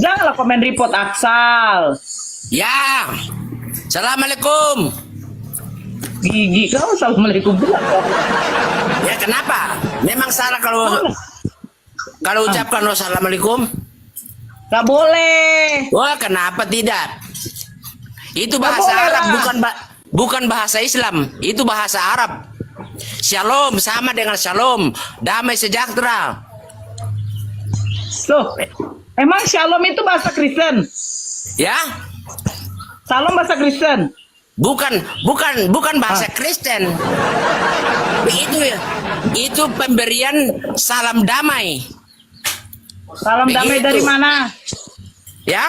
Janganlah komen report Aksal. Ya. Assalamualaikum. Gigi kau assalamualaikum bilang. Ya kenapa? Memang salah kalau ucapkan wassalamualaikum? Gak boleh. Wah, kenapa tidak? Itu Gak bahasa boleh Arab, lah. bukan bahasa Islam. Itu bahasa Arab. Shalom sama dengan shalom, damai sejahtera. Loh, emang shalom itu bahasa Kristen? Ya? Shalom bahasa Kristen? Bukan bahasa Kristen. Itu pemberian salam damai. Salam damai Begitu. dari mana? Ya?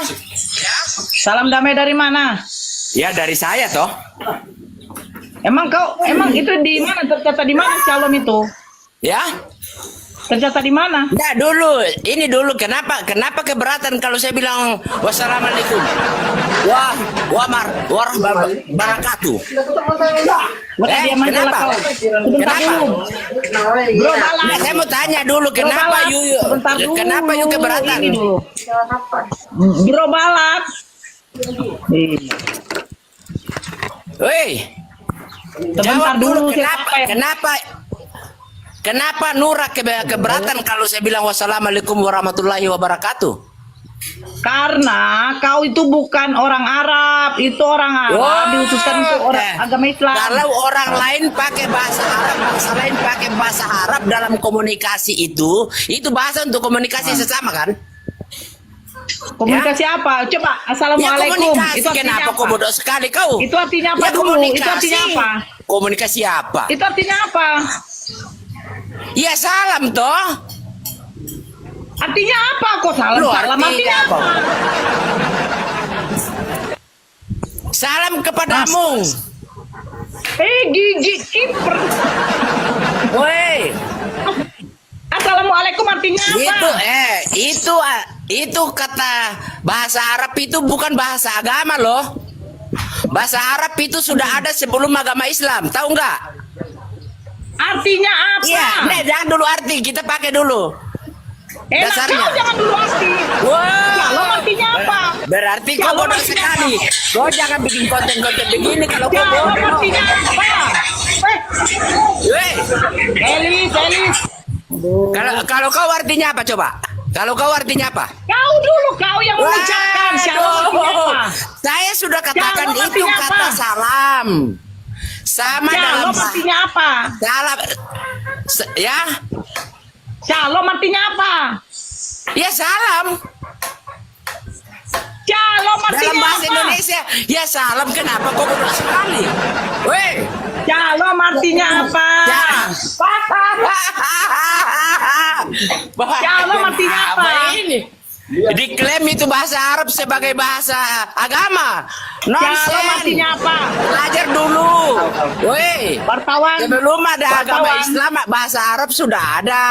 Salam damai dari mana? Ya dari saya toh. Emang itu di mana, tercatat di mana shalom itu? Ya? Tercatat di mana? Nah ini dulu kenapa keberatan kalau saya bilang wassalamualaikum wabarakatuh. Maka dia aja lah kenapa? kau. Sebentar Kenapa? dulu. Bro Nah, Balas. saya mau tanya dulu kenapa Balas. Sebentar dulu. kenapa you keberatan? Ini dulu. Bro Balat. Woi, Sebentar jawab dulu dulu, siapa kenapa Nura keberatan kalau saya bilang wassalamualaikum warahmatullahi wabarakatuh? Karena kau itu bukan orang Arab, itu orang Arab diutuskan untuk orang agama Islam. Kalau orang lain pakai bahasa Arab, bangsa lain pakai bahasa Arab dalam komunikasi itu bahasa untuk komunikasi sesama kan? Komunikasi apa? Coba assalamualaikum. Ya, komunikasi. Itu artinya Kenapa apa? kau bodoh sekali kau? Itu artinya apa Ya, dulu? komunikasi. Itu artinya apa? Komunikasi apa? Itu artinya apa? Ya salam toh. Artinya apa? Kok salam? Loh, Salam artinya apa? Salam kepadamu. Gigi kiper. Woi. Assalamualaikum artinya apa? Itu kata bahasa Arab itu bukan bahasa agama loh. Bahasa Arab itu sudah ada sebelum agama Islam, tahu nggak? Artinya apa? Iya, jangan dulu arti, kita pakai dulu. Dasarnya. Kau jangan dulu arti. Wow. Shalom artinya apa? Berarti kau Shalom bodoh artinya sekali. apa? Kau jangan bikin konten-konten begini kalau kau Shalom bodoh. artinya apa? Weh, Elis. kalau kau artinya apa coba? Kalau kau artinya apa? Kau dulu, kau yang mengucapkan shalom artinya apa? Saya sudah katakan Shalom itu artinya kata apa? salam. Sama dalam Shalom artinya apa? salam. Ya, Shalom artinya apa? ya salam. Shalom Dalam artinya bahasa apa? Indonesia, ya salam. Kenapa kau bodoh sekali? Weh. Shalom artinya apa? Shalom artinya apa? Ini? Diklaim itu bahasa Arab sebagai bahasa agama. Shalom artinya apa? Belajar dulu. Woi, Wartawan. sebelum ada agama Wartawan. Islam, bahasa Arab sudah ada.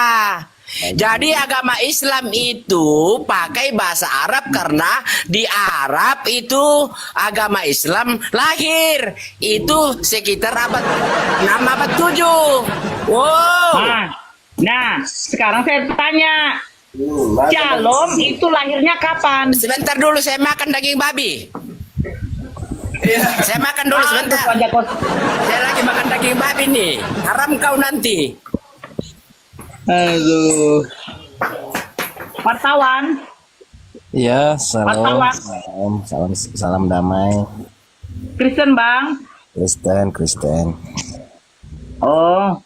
Jadi agama Islam itu pakai bahasa Arab karena di Arab itu agama Islam lahir itu sekitar abad 6 abad 7. Wow. Nah, sekarang saya tanya, Shalom itu lahirnya kapan? Sebentar dulu saya makan daging babi. Saya makan dulu sebentar. Saya lagi makan daging babi nih. Haram kau nanti. Aduh. Wartawan. Iya, salam, Wartawan. salam damai. Kristen bang. Kristen. Oh.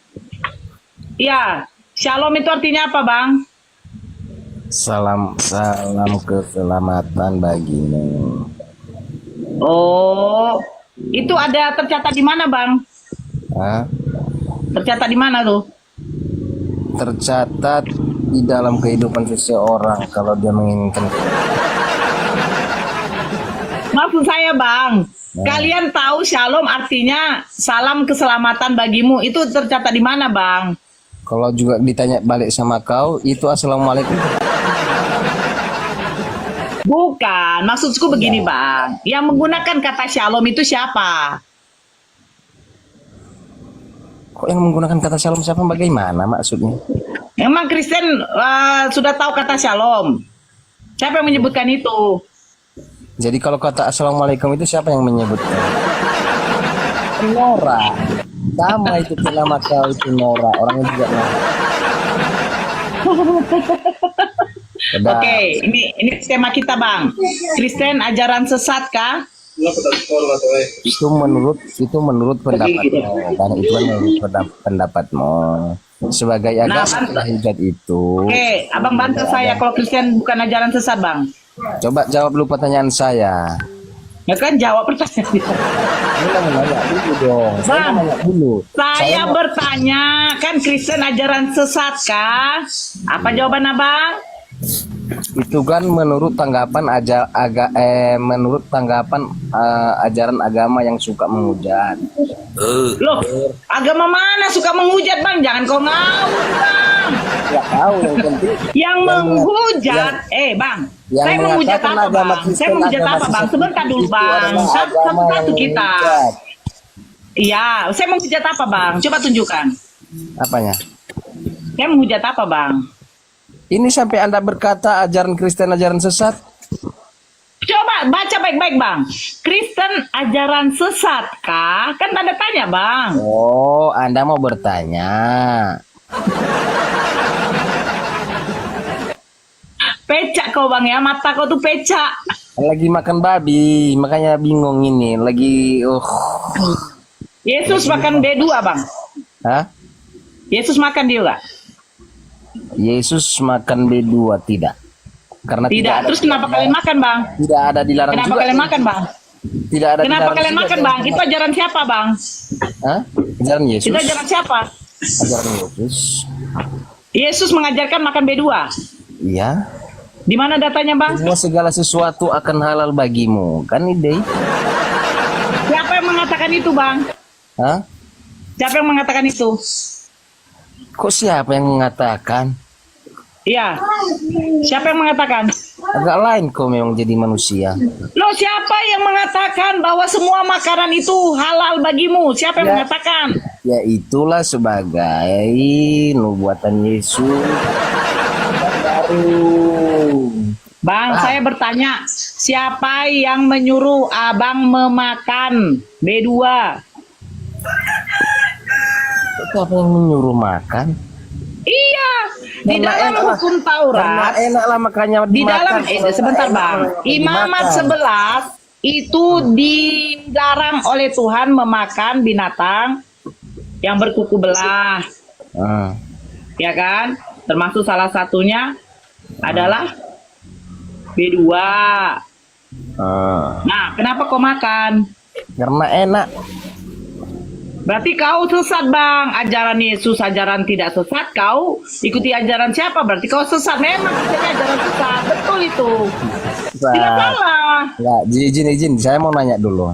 Iya. Shalom itu artinya apa bang? Salam keselamatan bagimu. Oh. Itu ada tercatat di mana bang? Hah? Tercatat di mana tuh? Tercatat di dalam kehidupan seseorang kalau dia menginginkan. Maksud saya bang, kalian tahu shalom artinya salam keselamatan bagimu. Itu tercatat di mana bang? Kalau juga ditanya balik sama kau, itu assalamualaikum. Bukan, maksudku begini bang. Yang menggunakan kata shalom itu siapa? Kok yang menggunakan kata shalom siapa? Bagaimana maksudnya? Emang Kristen sudah tahu kata shalom? Siapa yang menyebutkan itu? Jadi kalau kata assalamualaikum itu siapa yang menyebutkan? Nora. Sama itu nama kau itu Nora. Orangnya juga Nora. Oke, ini tema kita Bang. Kristen ajaran sesat kah? Itu menurut pendapatmu. Karena itu kan menurut pendapatmu. Sebagai agama hujat itu. Oke, Abang bantu saya kalau Kristen bukan ajaran sesat Bang. Coba jawab dulu pertanyaan saya. Ya kan jawab pertanyaan. Saya mau nanya dulu dong. Saya mau nanya dulu. Saya bertanya, kan Kristen ajaran sesat kah? Apa jawaban Abang? Itu kan menurut tanggapan ajaran agama yang suka menghujat. Loh, agama mana suka menghujat Bang? Jangan kau ngawur Bang. Ya tahu yang penting. Yang menghujat, Bang. yang Saya menghujat mengatakan apa agama Bang? Kristen, Saya menghujat agama apa Bang? sesat Sebentar dulu itu Bang. adalah agama Satu-satu yang kita. menghujat. Iya, saya menghujat apa Bang? Coba tunjukkan. Apanya? Saya menghujat apa Bang? Ini sampai Anda berkata ajaran Kristen ajaran sesat? Coba baca baik-baik Bang. Kristen ajaran sesat kah? Kan tanda tanya Bang. Oh, Anda mau bertanya. Pecak kau Bang ya, mata kau tuh pecak. Lagi makan babi, makanya bingung ini. Lagi Yesus makan B2 Bang. Hah? Yesus makan dia nggak? Yesus makan B2 tidak. Karena Tidak. Terus kenapa kalian makan Bang? Tidak ada dilarang Kenapa juga. kalian makan Bang? Tidak ada Kenapa dilarang kalian juga, makan jangan Bang? Itu ajaran siapa Bang? Hah? Ajaran Yesus. Itu ajaran siapa? Ajaran Yesus. Yesus mengajarkan makan B2. Iya. Di mana datanya Bang? Semua segala sesuatu akan halal bagimu. Kan ide? Siapa yang mengatakan itu Bang? Hah? Siapa yang mengatakan itu? Kok siapa yang mengatakan? Iya. Siapa yang mengatakan? Agak lain kau memang jadi manusia. Loh, siapa yang mengatakan bahwa semua makanan itu halal bagimu? Siapa yang Ya. mengatakan? Ya itulah sebagai nubuatan Yesus. Baru. Bang, saya bertanya, siapa yang menyuruh Abang memakan B2? Siapa yang menyuruh makan? Iya, di Karena dalam enak lah. hukum Karena Taurat, enak lah makanya di dalam dimakan. sebentar Bang, Imamat 11 itu dilarang oleh Tuhan memakan binatang yang berkuku belah, Ah. ya kan? Termasuk salah satunya adalah B2. Ah. Nah, kenapa kau makan? Karena enak. Berarti kau sesat Bang. Ajaran Yesus, ajaran tidak sesat. Kau ikuti ajaran siapa? Berarti kau sesat. Memang itu ajaran sesat. Betul itu. Tidak salah. Ya, izin. Saya mau nanya dulu.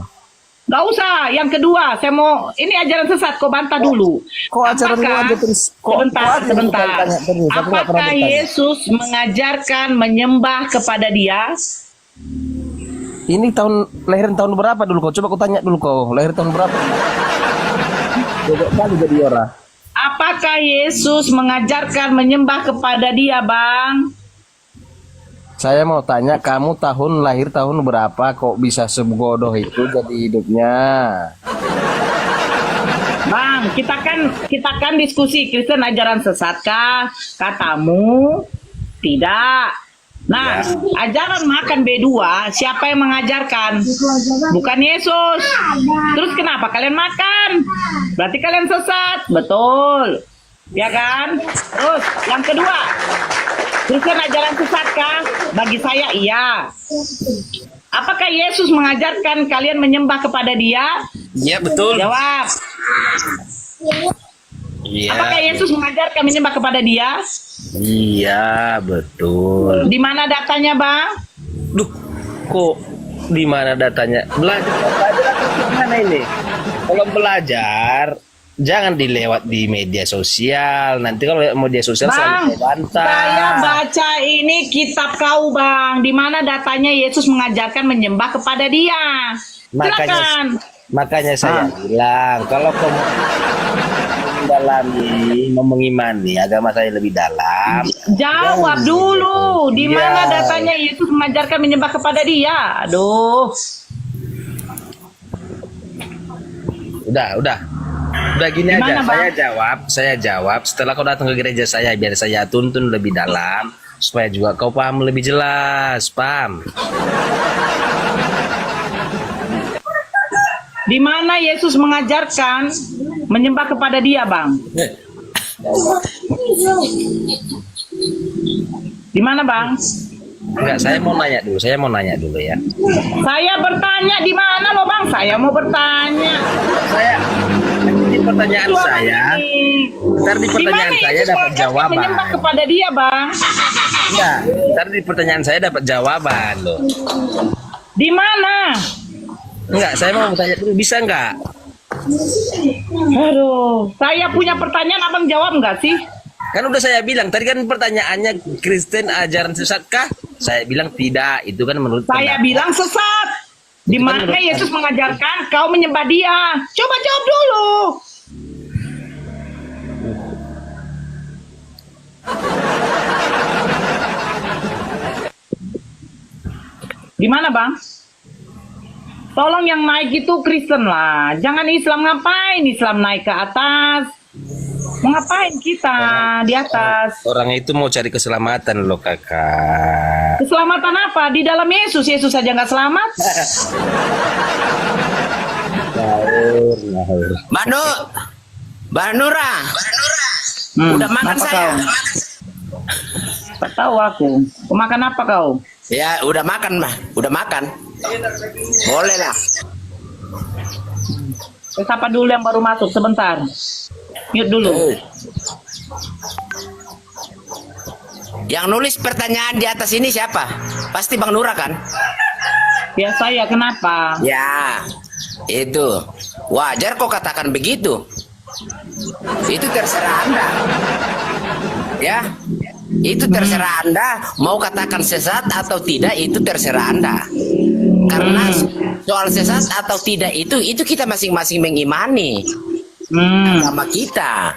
Gak usah. Yang kedua, saya mau, ini ajaran sesat. Kau bantah dulu. Kok ajaran lu aja terus? Sebentar. Aku nggak pernah Apakah bertanya. Yesus mengajarkan menyembah kepada Dia? Ini lahiran tahun berapa dulu kau? Coba aku tanya dulu kau. Lahir tahun berapa? Bebek kali jadi orang. Apakah Yesus mengajarkan menyembah kepada Dia, Bang? Saya mau tanya, kamu lahir tahun berapa kok bisa sebodoh itu jadi hidupnya? Bang, kita kan diskusi Kristen ajaran sesatkah? Katamu tidak. Nah, ajaran makan B2 siapa yang mengajarkan? Bukan Yesus. Terus kenapa kalian makan? Berarti kalian sesat. Betul. Ya kan? Terus yang kedua, Kristen ajaran sesatkah? Bagi saya iya. Apakah Yesus mengajarkan kalian menyembah kepada Dia? Iya betul. Jawab. Iya. Apakah Yesus mengajarkan menyembah kepada Dia? Iya betul. Di mana datanya, Bang? Duh, kok di mana datanya? Belajar mana ini? Kalau belajar jangan dilewat di media sosial. Nanti kalau media sosial Bang, selalu bantah. saya baca ini kitab kau, Bang. Di mana datanya Yesus mengajarkan menyembah kepada Dia? Silakan. Makanya saya bilang kalau kamu mendalami, mau mengimani agama saya lebih dalam. Jawab dulu, di mana Iya. datanya Yesus mengajarkan menyembah kepada Dia? Aduh. Udah gini Gimana, aja. Bang? Saya jawab. Setelah kau datang ke gereja saya, biar saya tuntun lebih dalam, supaya juga kau paham lebih jelas, paham? Di mana Yesus mengajarkan menyembah kepada Dia, Bang? Di mana, Bang? Enggak, saya mau nanya dulu ya. Saya bertanya di mana lo, Bang? Saya mau bertanya. Saya di pertanyaan Lu apa saya, ini? ntar di Di pertanyaan mana saya Yesus dapat mengajarkan jawaban. menyembah kepada Dia, Bang? Enggak, ntar di pertanyaan saya dapat jawaban loh. Di mana? Enggak, saya mau tanya dulu, bisa enggak? Aduh, saya punya pertanyaan, Abang jawab nggak sih? Kan udah saya bilang, tadi kan pertanyaannya Kristen ajaran sesatkah? Saya bilang tidak, itu kan menurut Saya pendapat. bilang sesat. Di Itu kan mana menurut Yesus mengajarkan kau menyembah Dia? Coba jawab dulu. Di mana, Bang? Tolong yang naik itu Kristen lah. Jangan Islam, ngapain Islam naik ke atas? Mau ngapain kita di atas? Orang itu mau cari keselamatan loh kakak. Keselamatan apa? Di dalam Yesus. Yesus saja nggak selamat. Mbak Nura, udah makan Apa saya? kau? Tak tahu aku. Kau makan apa kau? Ya, udah makan mah, udah makan. Boleh lah. Saya sapa dulu yang baru masuk sebentar. Mute dulu. Yang nulis pertanyaan di atas ini siapa? Pasti Bang Nura kan? Ya saya kenapa? Ya, itu. Wajar kok katakan begitu. Itu terserah Anda. Ya, itu terserah Anda. Mau katakan sesat atau tidak, itu terserah Anda. Karena soal sesat atau tidak itu kita masing-masing mengimani agama kita.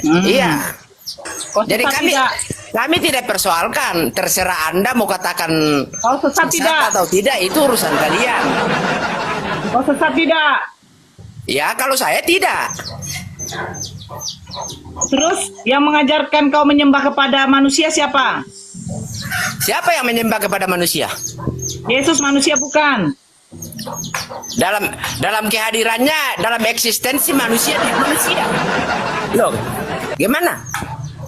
Iya. Kau Jadi sesat kami tidak? kami tidak persoalkan. Terserah Anda mau katakan Kau sesat tidak? atau tidak, itu urusan kalian. Kau sesat tidak? Ya, kalau saya tidak. Terus yang mengajarkan kau menyembah kepada manusia siapa? Siapa yang menyembah kepada manusia? Yesus manusia bukan? Dalam kehadirannya, dalam eksistensi manusia, dia manusia. Loh, gimana?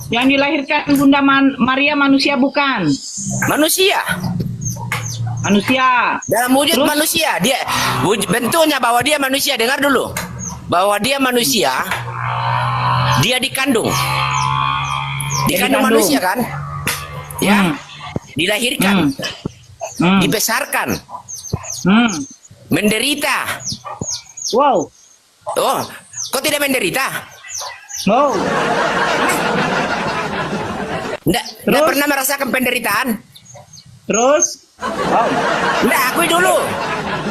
Yang dilahirkan Bunda Maria manusia bukan? Manusia. Manusia. Dalam wujud Terus? manusia, dia bentuknya bahwa dia manusia. Dengar dulu, bahwa dia manusia, dia dikandung dikandung. manusia kan? Ya, dilahirkan, Hmm. dibesarkan, Hmm. menderita. Wow. Oh, kok tidak menderita? Wow. Nggak Terus? pernah merasakan penderitaan? Terus? Wow. Nggak, akui dulu.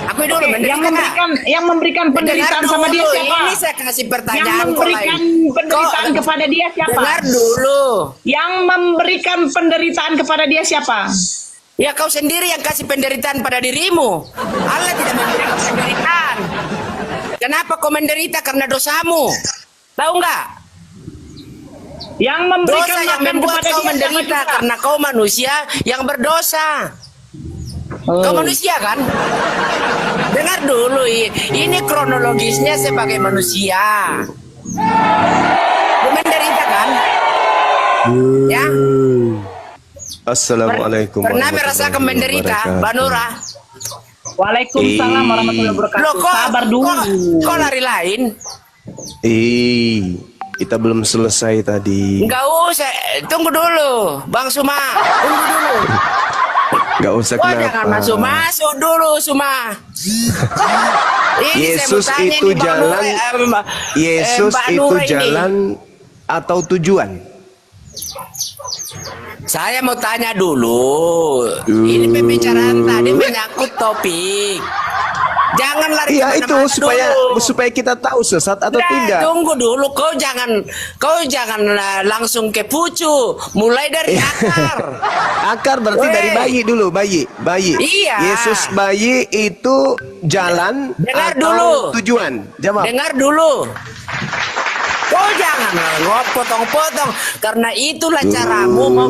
Akui dulu, Oke, menderita nggak? yang memberikan penderitaan Dengar sama dia dulu, siapa? ini saya kasih Yang pertanyaan kok memberikan lain. penderitaan Kok- kepada dia siapa? Dengar dulu. Yang memberikan penderitaan kepada dia siapa? Ya kau sendiri yang kasih penderitaan pada dirimu. Allah tidak memberikan penderitaan. Kenapa kau menderita? Karena dosamu. Tahu nggak? Yang memberikan Dosa yang makan membuat kepada kau dia menderita siapa? karena kau manusia yang berdosa. Kau manusia kan? Dengar dulu, ini kronologisnya sebagai manusia. Kau menderita kan? Ya? Assalamualaikum. Pernah merasakan menderita, Mbak Nura? Waalaikumsalam warahmatullahi wabarakatuh. Loh, Sabar dulu. kok lari lain? Kita belum selesai tadi. Enggak usah, tunggu dulu, Bang Suma. Tunggu dulu. Gak usah Wah, kenapa. jangan masuk dulu, Suma. Ini saya Yesus bertanya itu nih, Bang jalan. Nura, Yesus Mbak itu Nura ini. jalan atau tujuan? Saya mau tanya dulu. Ini pembicaraan tadi menyangkut topik. Jangan lari Iya itu kemana-mana dulu. supaya kita tahu sesat atau Nah, tidak. tunggu dulu, kau jangan langsung ke pucu, mulai dari akar. Akar berarti Weh. dari bayi dulu, bayi. Iya. Yesus bayi itu jalan Dengar atau dulu. tujuan? Jawab. Dengar dulu. Kau jangan potong-potong karena itulah caramu mau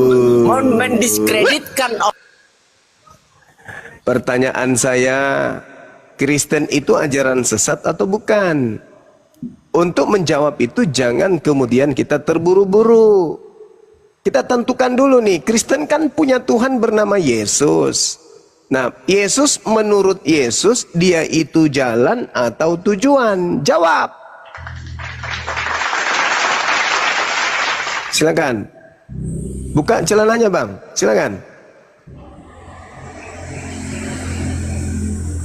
mendiskreditkan. Pertanyaan saya, Kristen itu ajaran sesat atau bukan? Untuk menjawab itu jangan kemudian kita terburu-buru. Kita tentukan dulu nih, Kristen kan punya Tuhan bernama Yesus. Nah, Yesus menurut Yesus dia itu jalan atau tujuan? Jawab. Silakan. Buka celananya, Bang. Silakan.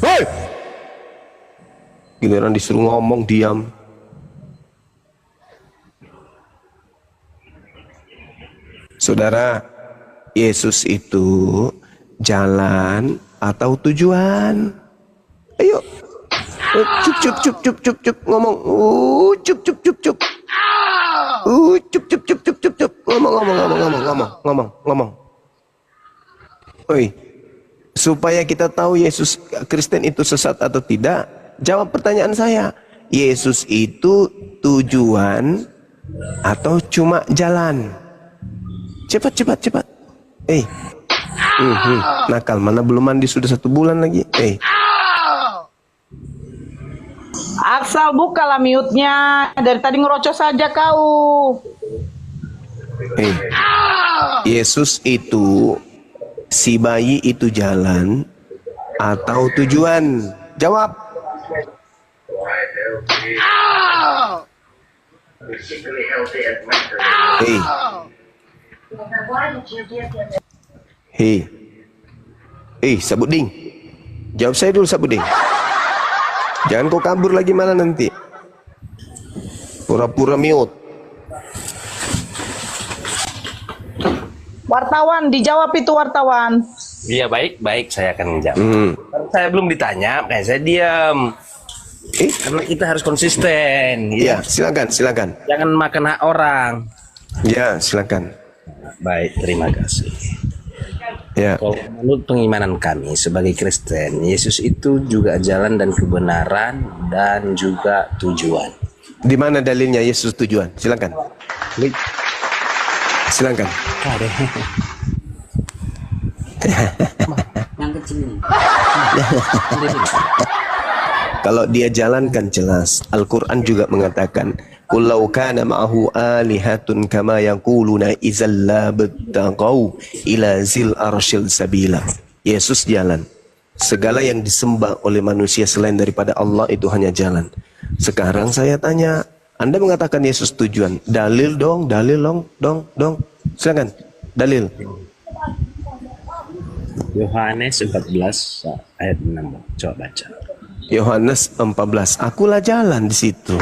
Hei! Giliran disuruh ngomong diam. Saudara, Yesus itu jalan atau tujuan? Ayo. Cup ngomong. Cup. Cup. Ngomong. Oi. Supaya kita tahu Yesus Kristen itu sesat atau tidak, jawab pertanyaan saya. Yesus itu tujuan atau cuma jalan? Cepat. Nakal, mana belum mandi sudah 1 bulan lagi. Asal bukalah mute-nya. Dari tadi ngerocos saja kau. Yesus itu, si bayi itu jalan atau tujuan? Jawab. Sabuding. Jawab saya dulu, Sabuding. Jangan kau kabur lagi mana nanti. Pura-pura mute. Wartawan, dijawab itu wartawan. Iya, baik, saya akan menjawab. Saya belum ditanya, kayak saya diam. Karena kita harus konsisten. Iya, silakan. Jangan makan hak orang. Ya, silakan. Baik, terima kasih. Ya. Kalau menurut pengimanan kami sebagai Kristen, Yesus itu juga jalan dan kebenaran dan juga tujuan. Di mana dalilnya Yesus tujuan? Silakan. Silakan. Kalau dia jalankan jelas. Al-Quran juga mengatakan, "Qul law kana ma'ahu alihatun kama yaquluna idzal la battaqau ila zil arsyil sabila." Yesus jalan. Segala yang disembah oleh manusia selain daripada Allah itu hanya jalan. Sekarang saya tanya, Anda mengatakan Yesus tujuan. Dalil dong. Silakan. Dalil. Yohanes 14 ayat 6. Coba baca. Yohanes 14. Akulah jalan di situ.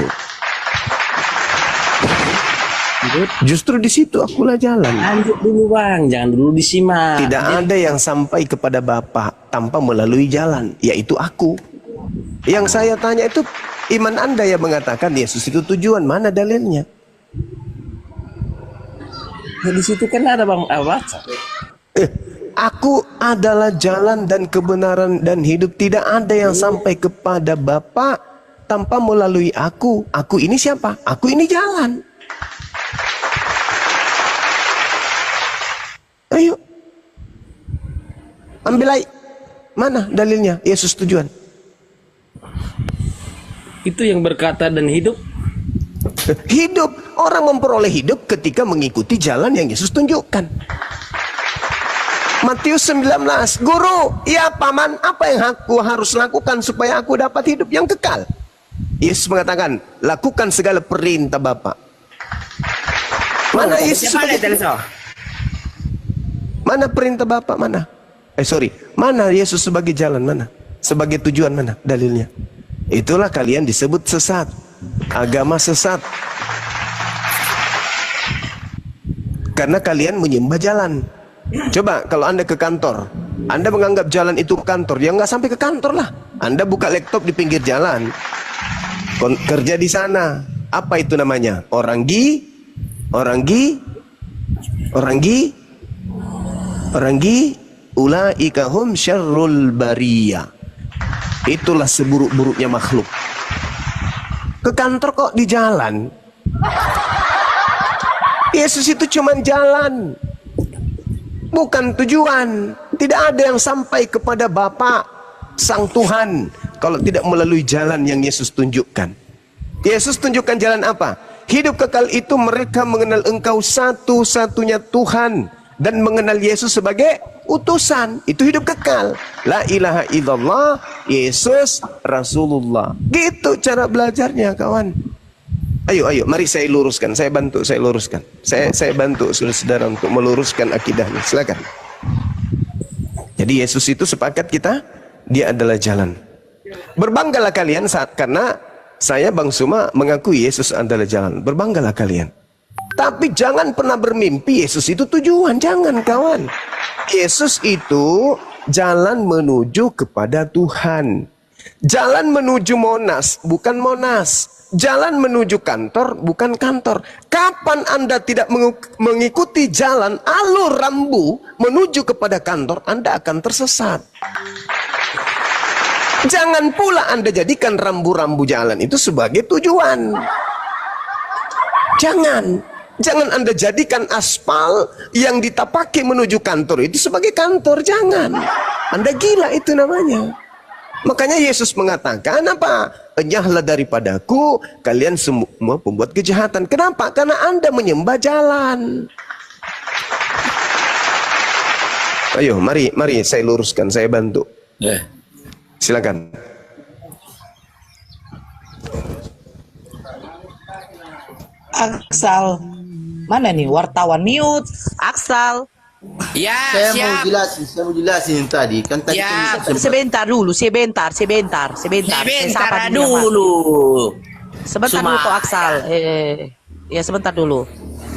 Justru di situ akulah jalan. Lanjut dulu bang, jangan dulu disimak. Tidak ada yang sampai kepada Bapa tanpa melalui jalan, yaitu aku. Yang saya tanya itu iman Anda yang mengatakan Yesus itu tujuan, mana dalilnya? Nah, di situ kan ada bang, baca. Aku adalah jalan dan kebenaran dan hidup. Tidak ada yang sampai kepada Bapa tanpa melalui aku. Aku ini siapa? Aku ini jalan. Ayo. Ambil aja. Mana dalilnya Yesus tujuan? Itu yang berkata dan hidup. Hidup. Orang memperoleh hidup ketika mengikuti jalan yang Yesus tunjukkan. Matius 19. Guru, ya paman, apa yang aku harus lakukan supaya aku dapat hidup yang kekal? Yesus mengatakan, lakukan segala perintah Bapa. Mana Yesus sebagai... Mana perintah Bapa? Mana? Mana Yesus sebagai jalan? Mana? Sebagai tujuan? Mana dalilnya? Itulah kalian disebut sesat. Agama sesat. Karena kalian menyembah jalan. Coba kalau Anda ke kantor, Anda menganggap jalan itu kantor, ya nggak sampai ke kantor lah. Anda buka laptop di pinggir jalan, kerja di sana. Apa itu namanya? Orang gi, ulaika hum syarrul bariyah. Itulah seburuk-buruknya makhluk. Ke kantor kok di jalan. Yesus itu cuma jalan, bukan tujuan. Tidak ada yang sampai kepada Bapa Sang Tuhan kalau tidak melalui jalan yang Yesus tunjukkan. Yesus tunjukkan jalan apa? Hidup kekal itu mereka mengenal Engkau satu-satunya Tuhan dan mengenal Yesus sebagai utusan. Itu hidup kekal. La ilaha illallah, Yesus Rasulullah. Gitu cara belajarnya, kawan. Ayo, mari saya luruskan. Saya bantu, saya luruskan. Saya bantu saudara untuk meluruskan akidahnya. Silakan. Jadi Yesus itu sepakat kita, dia adalah jalan. Berbanggalah kalian karena saya Bang Suma mengakui Yesus adalah jalan. Berbanggalah kalian. Tapi jangan pernah bermimpi Yesus itu tujuan. Jangan, kawan. Yesus itu jalan menuju kepada Tuhan. Jalan menuju Monas, bukan Monas. Jalan menuju kantor, bukan kantor. Kapan Anda tidak mengikuti jalan alur rambu menuju kepada kantor, Anda akan tersesat. Jangan pula Anda jadikan rambu-rambu jalan itu sebagai tujuan. Jangan Anda jadikan aspal yang ditapaki menuju kantor itu sebagai kantor. Jangan. Anda gila, itu namanya. Makanya Yesus mengatakan apa? Enyahlah daripadaku kalian semua pembuat kejahatan. Kenapa? Karena Anda menyembah jalan. Ayo, mari saya luruskan, saya bantu. Silakan. Aksal, mana nih wartawan mute? Aksal. Ya, Saya siap. mau jelasin yang tadi. Kan tadi Ya, kan Sebentar dulu, sebentar. Saya sapa Sebentar dia, Mas. dulu. Sebentar Suma. dulu kok Aksal. Ya sebentar dulu.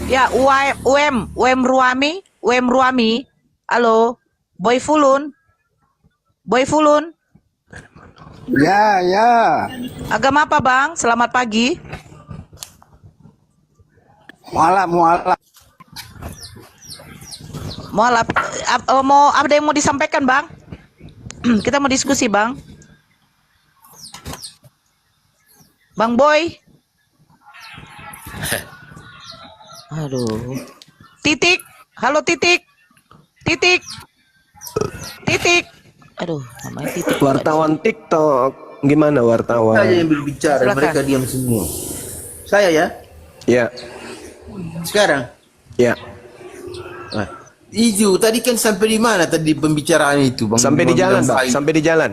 Ya UM Ruami. Halo, Boy Fulun. Ya. Agama apa Bang? Selamat pagi. Mualaf. Mau ada yang mau disampaikan Bang? Kita mau diskusi Bang. Bang Boy. Aduh. Titik. Halo Titik. Aduh, namanya Titik. Wartawan TikTok. Gimana wartawan? Saya yang berbicara, Silakan. mereka diam semua. Saya ya, Ya, sekarang. ya. Izu, tadi kan sampai di mana tadi pembicaraan itu, Bang? Sampai di jalan, Bang. Baik. Sampai di jalan.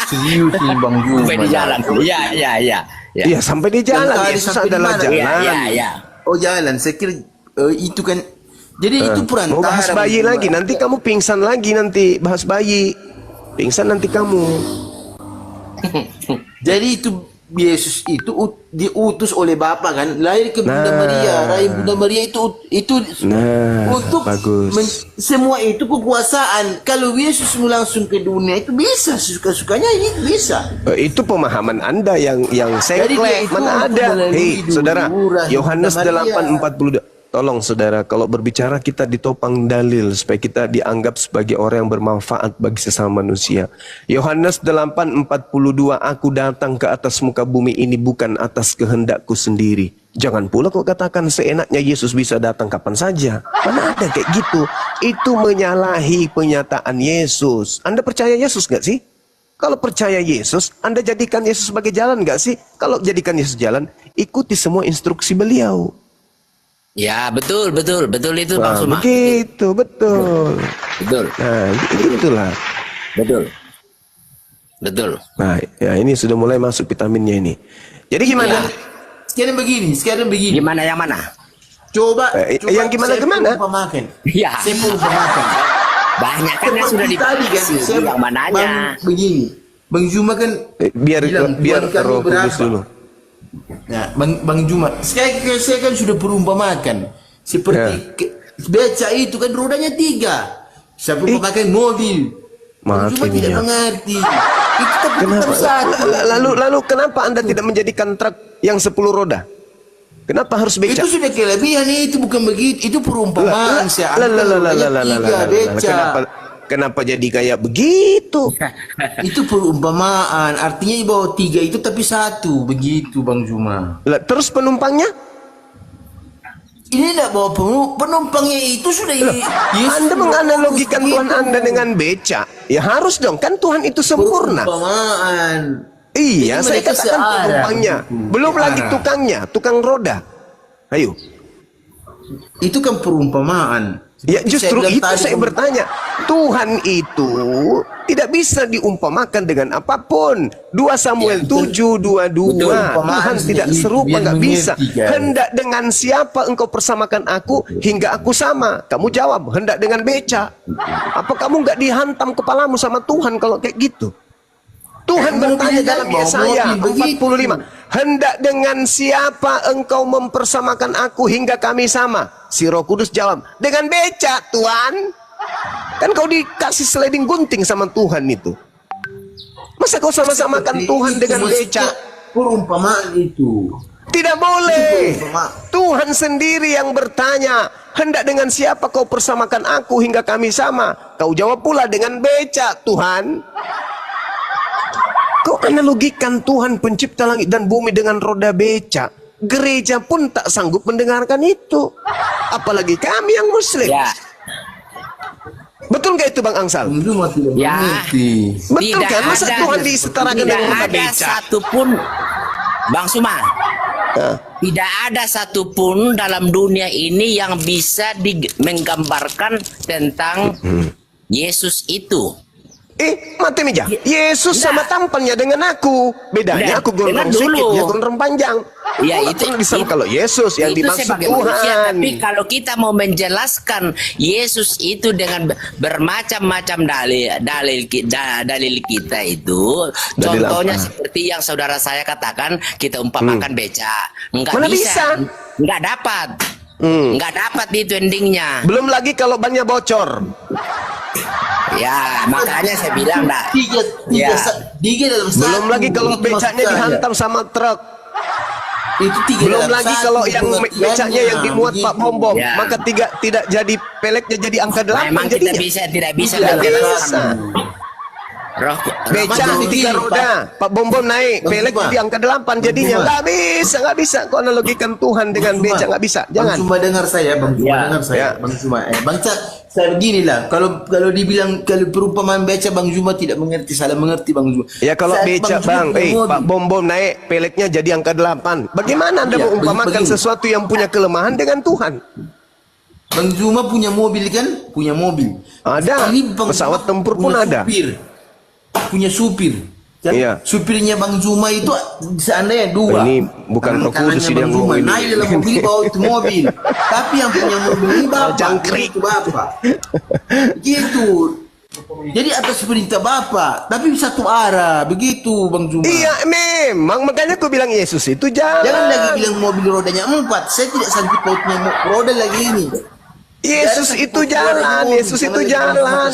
Serius nih, Bang Juma. Sampai di jalan. Ya. Iya, sampai di jalan. Yang tadi Yesus sampai di adalah mana? jalan. Ya. Oh, jalan. Saya kira itu kan. Jadi itu perantara. Mau bahas bayi Bang Juma. lagi, nanti kamu pingsan lagi nanti. Bahas bayi. Pingsan nanti kamu. Jadi itu Yesus itu diutus oleh Bapa kan, lahir ke Bunda Nah. Maria, rahim Bunda Maria itu Nah, untuk bagus. semua itu kekuasaan. Kalau Yesus langsung ke dunia itu bisa suka-sukanya, itu bisa. Itu pemahaman Anda yang Jadi dia sengklek. itu Mana untuk ada? melalui Hei, dulu saudara, rahim Yohanes Bunda Maria. 8:42. Tolong saudara, kalau berbicara kita ditopang dalil supaya kita dianggap sebagai orang yang bermanfaat bagi sesama manusia. Yohanes 8:42, aku datang ke atas muka bumi ini bukan atas kehendakku sendiri. Jangan pula kau katakan seenaknya Yesus bisa datang kapan saja. Mana ada kayak gitu? Itu menyalahi penyataan Yesus. Anda percaya Yesus gak sih? Kalau percaya Yesus, Anda jadikan Yesus sebagai jalan gak sih? Kalau jadikan Yesus jalan, ikuti semua instruksi beliau. Ya, betul itu Bang Nah, Suma. begitu, betul. Betul. Nah, itulah. Betul. Nah, ya ini sudah mulai masuk vitaminnya ini. Jadi gimana? Sekarang begini. Gimana yang mana? Coba yang gimana? saya perumpamakan. Ya. Saya perumpamakan. Banyak kan yang sudah Seperti tadi kan, dibahas. saya Yang mananya? begini. Bang Juma kan Biar bilang, biar Tuhan kami Roh Kudus berapa? dulu. Nah, Bang Juma, saya kan sudah perumpamakan seperti beca itu kan rodanya 3. Saya perumpamakan mobil. Bang Juma Maafin tidak ya. mengerti. Itu tapi Kenapa? tetap satu. Lalu kenapa Anda tidak menjadikan truk yang 10 roda? Kenapa harus beca? Itu sudah kelebihan, itu bukan begitu. Itu perumpamaan. Kenapa jadi kayak begitu? Itu perumpamaan. Artinya bahwa 3 itu tapi 1. Begitu Bang Juma. Lah, terus penumpangnya? Ini tidak bawa penumpangnya itu sudah Anda menganalogikan Tuhan Anda dengan beca. Ya harus dong, kan Tuhan itu sempurna. Perumpamaan. Iya, Jadi saya mereka katakan searah. penumpangnya. Belum lagi tukangnya, tukang roda. Ayo. Itu kan perumpamaan. Ya Seperti justru bilang itu tadi, saya bertanya. Tuhan itu tidak bisa diumpamakan dengan apapun. 2 Samuel 7:22. Betul, umpamaan Tuhan tidak itu, serupa, biar nggak bisa. mengerti, kan? Hendak dengan siapa engkau persamakan aku hingga aku sama? Kamu jawab, hendak dengan beca. Apa kamu nggak dihantam kepalamu sama Tuhan kalau kayak gitu? Tuhan bertanya dalam Yesaya 45, hendak dengan siapa engkau mempersamakan aku hingga kami sama? Si Roh Kudus jawab, dengan beca Tuhan. Kan kau dikasih sliding gunting sama Tuhan itu. Masa kau sama-samakan Tuhan dengan beca? Perumpamaan itu. Tidak boleh. Itu perumpamaan. Tuhan sendiri yang bertanya, hendak dengan siapa kau persamakan aku hingga kami sama? Kau jawab pula dengan beca Tuhan. Kau analogikan Tuhan pencipta langit dan bumi dengan roda beca. Gereja pun tak sanggup mendengarkan itu. Apalagi kami yang muslim. Ya. Betul nggak itu Bang Angsal? Bang Juma tidak Ya. mengerti. Betul kan? Masa Tuhan disetarakan dengan roda tidak ada beca? satupun, Bang Suma, tidak ada satupun dalam dunia ini yang bisa menggambarkan tentang Yesus itu. Mati meja. Yesus sama tampannya dengan aku. Bedanya Nah, aku gondrong dengar dulu. sedikit, dia gondrong panjang. Ya, Kok itu- pernah disama kalau Yesus yang itu dimaksud sebagai manusia, Tuhan. tapi kalau kita mau menjelaskan Yesus itu dengan bermacam-macam dalil kita itu, Dalil contohnya apa? seperti yang saudara saya katakan, kita umpamakan beca, nggak Mana bisa, bisa? nggak dapat, nggak dapat itu endingnya. Belum lagi kalau bannya bocor. Ya, makanya saya bilang dah. Ya. Tiga dalam satu. Belum lagi kalau Itu becanya maksud saya. dihantam sama truk. Itu tiga Belum dalam lagi satu kalau yang pengertiannya, becanya yang dimuat Pak begitu. Bom Bom, Ya. maka tidak jadi peleknya jadi angka 8 Memang kita jadinya. tidak bisa Tidak menjelaskan. bisa. Roh, Beca Macam di 3 begini, roda, Pak Bom Bom naik, Bang pelek Juma. jadi angka 8 jadinya. Bang Nggak bisa. Kau analogikan Tuhan dengan beca, nggak bisa. Jangan. Bang Juma dengar saya, Bang Juma Ya. dengar saya, Ya. Bang Juma. Bang Ca, saya beginilah. Kalau dibilang kalau perumpamaan beca, Bang Juma tidak mengerti, salah mengerti Bang Juma. Ya kalau Saya- beca Juma bang, punya mobil. Pak Bom Bom naik, peleknya jadi angka 8. Bagaimana Anda Ya, mengumpamakan begini. sesuatu yang punya kelemahan dengan Tuhan? Bang Juma punya mobil kan? Punya mobil. Ada. Bang Pesawat Juma tempur pun punya ada. Supir. Punya supir. Kan? Iya. Supirnya Bang Juma itu seandainya 2. Ini bukan Roh Kudus ini yang Bang Juma ngomong ini. naik dalam mobil bawa itu mobil. Tapi yang punya mobil ini bapak. Jangkrik. Itu bapak. Gitu. Jadi atas perintah bapak, tapi satu arah, begitu Bang Juma. Iya memang, makanya aku bilang Yesus itu jalan. Jangan lagi bilang mobil rodanya 4. Saya tidak sanggup pautnya roda lagi ini. Yesus itu jalan, Yesus itu jalan.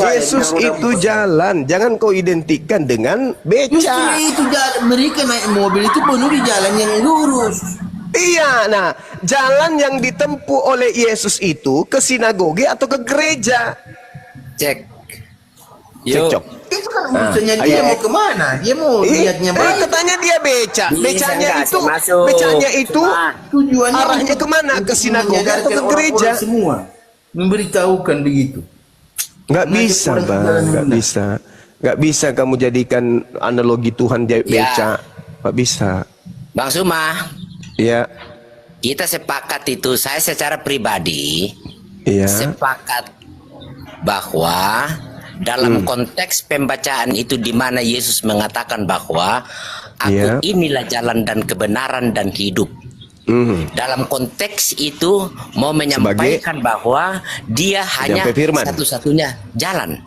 Yesus itu jalan. Jangan kau identikkan dengan Justru beca. itu jalan, mereka naik mobil itu penuh di jalan yang lurus. Iya, nah jalan yang ditempuh oleh Yesus itu ke sinagoge atau ke gereja. cek. Cekcok. Itu kan urusannya dia ayo. mau kemana? Dia mau lihatnya baik. Katanya dia beca. Bisa Becanya nggak itu, sih masuk? becanya itu Tujuannya arahnya kemana? Ke sinagoge atau ke menyadarkan gereja? orang-orang semua. Memberitahukan begitu. Nggak Mengajak bisa orang ke bang, jalan nggak benar. bisa. Nggak bisa kamu jadikan analogi Tuhan beca. Nggak bisa. Bang Suma, Iya, kita sepakat itu, saya secara pribadi iya. sepakat bahwa dalam konteks pembacaan itu di mana Yesus mengatakan bahwa aku Iya. inilah jalan dan kebenaran dan hidup. Mhm. Dalam konteks itu mau menyampaikan bahwa dia hanya Sampai firman. satu-satunya jalan.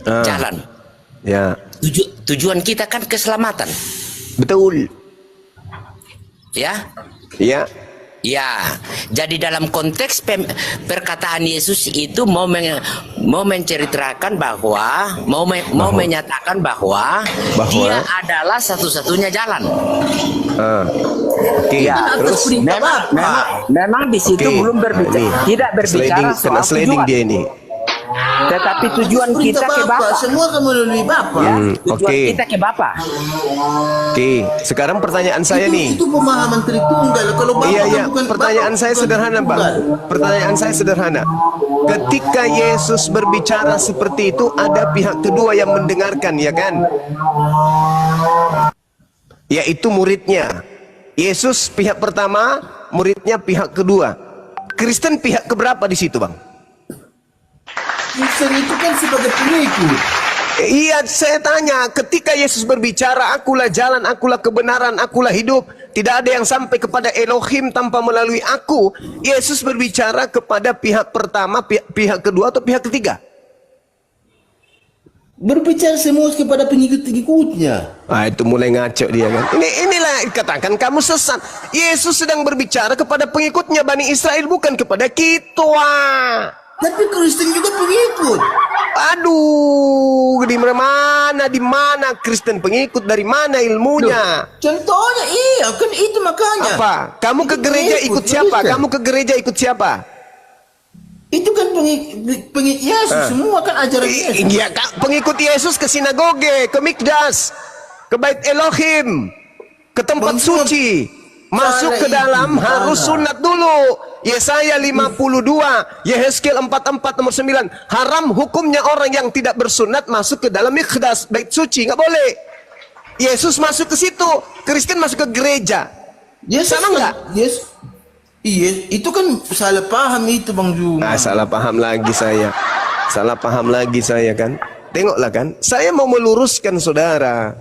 Ah. Jalan. Ya, Tujuan kita kan keselamatan. betul. Ya. Iya. Ya, jadi dalam konteks perkataan Yesus itu mau menceritakan bahwa mau menyatakan bahwa dia adalah satu-satunya jalan. Oke, Ya, terus memang di situ Oke. belum berbicara, Ini tidak berbicara kena soal sliding tujuan. dia ini. Tetapi tujuan kita Perintah ke Bapak, Bapa. semua kamu melalui Bapak. Ya, Hmm, tujuan oke. kita ke Bapa. Oke, sekarang pertanyaan saya nih. Itu pemahaman Tritunggal. Kalau Bapak Iya, kan iya. bukan Pertanyaan Bapak, saya bukan sederhana, Bang. Tritunggal. Pertanyaan saya sederhana. Ketika Yesus berbicara seperti itu, ada pihak kedua yang mendengarkan, ya kan? Yaitu muridnya. Yesus pihak pertama, muridnya pihak kedua. Kristen pihak keberapa di situ, Bang? Kristen itu kan sebagai pengikut. Iya, saya tanya, ketika Yesus berbicara, akulah jalan, akulah kebenaran, akulah hidup, tidak ada yang sampai kepada Elohim tanpa melalui aku. Yesus berbicara kepada pihak pertama, pihak kedua, atau pihak ketiga? Berbicara semua kepada pengikut-pengikutnya. Ah, itu mulai ngaco dia kan. Inilah katakan kamu sesat. Yesus sedang berbicara kepada pengikutnya Bani Israel, bukan kepada kita. Tapi Kristen juga pengikut. Aduh, di mana Kristen pengikut, dari mana ilmunya? Contohnya iya, kan itu makanya. Apa? Kamu ke Itu gereja pengikut, ikut siapa? Kristen. Kamu ke gereja ikut siapa? Itu kan pengikut Yesus, semua kan ajaran Yesus. Iya, pengikut Yesus ke sinagoge, ke mikdas, ke bait Elohim, ke tempat Bang, suci. Masuk ke itu dalam gimana? harus sunat dulu. Yesaya 52, Yehezkiel 44 nomor 9. Haram hukumnya orang yang tidak bersunat masuk ke dalam mikdas, bait suci, nggak boleh. Yesus masuk ke situ, Kristen masuk ke gereja. Yesus Sama kan- nggak? Yes. Iya, itu kan salah paham itu Bang Juma. Ah, salah paham lagi saya. Salah paham lagi saya kan. Tengoklah kan, saya mau meluruskan saudara.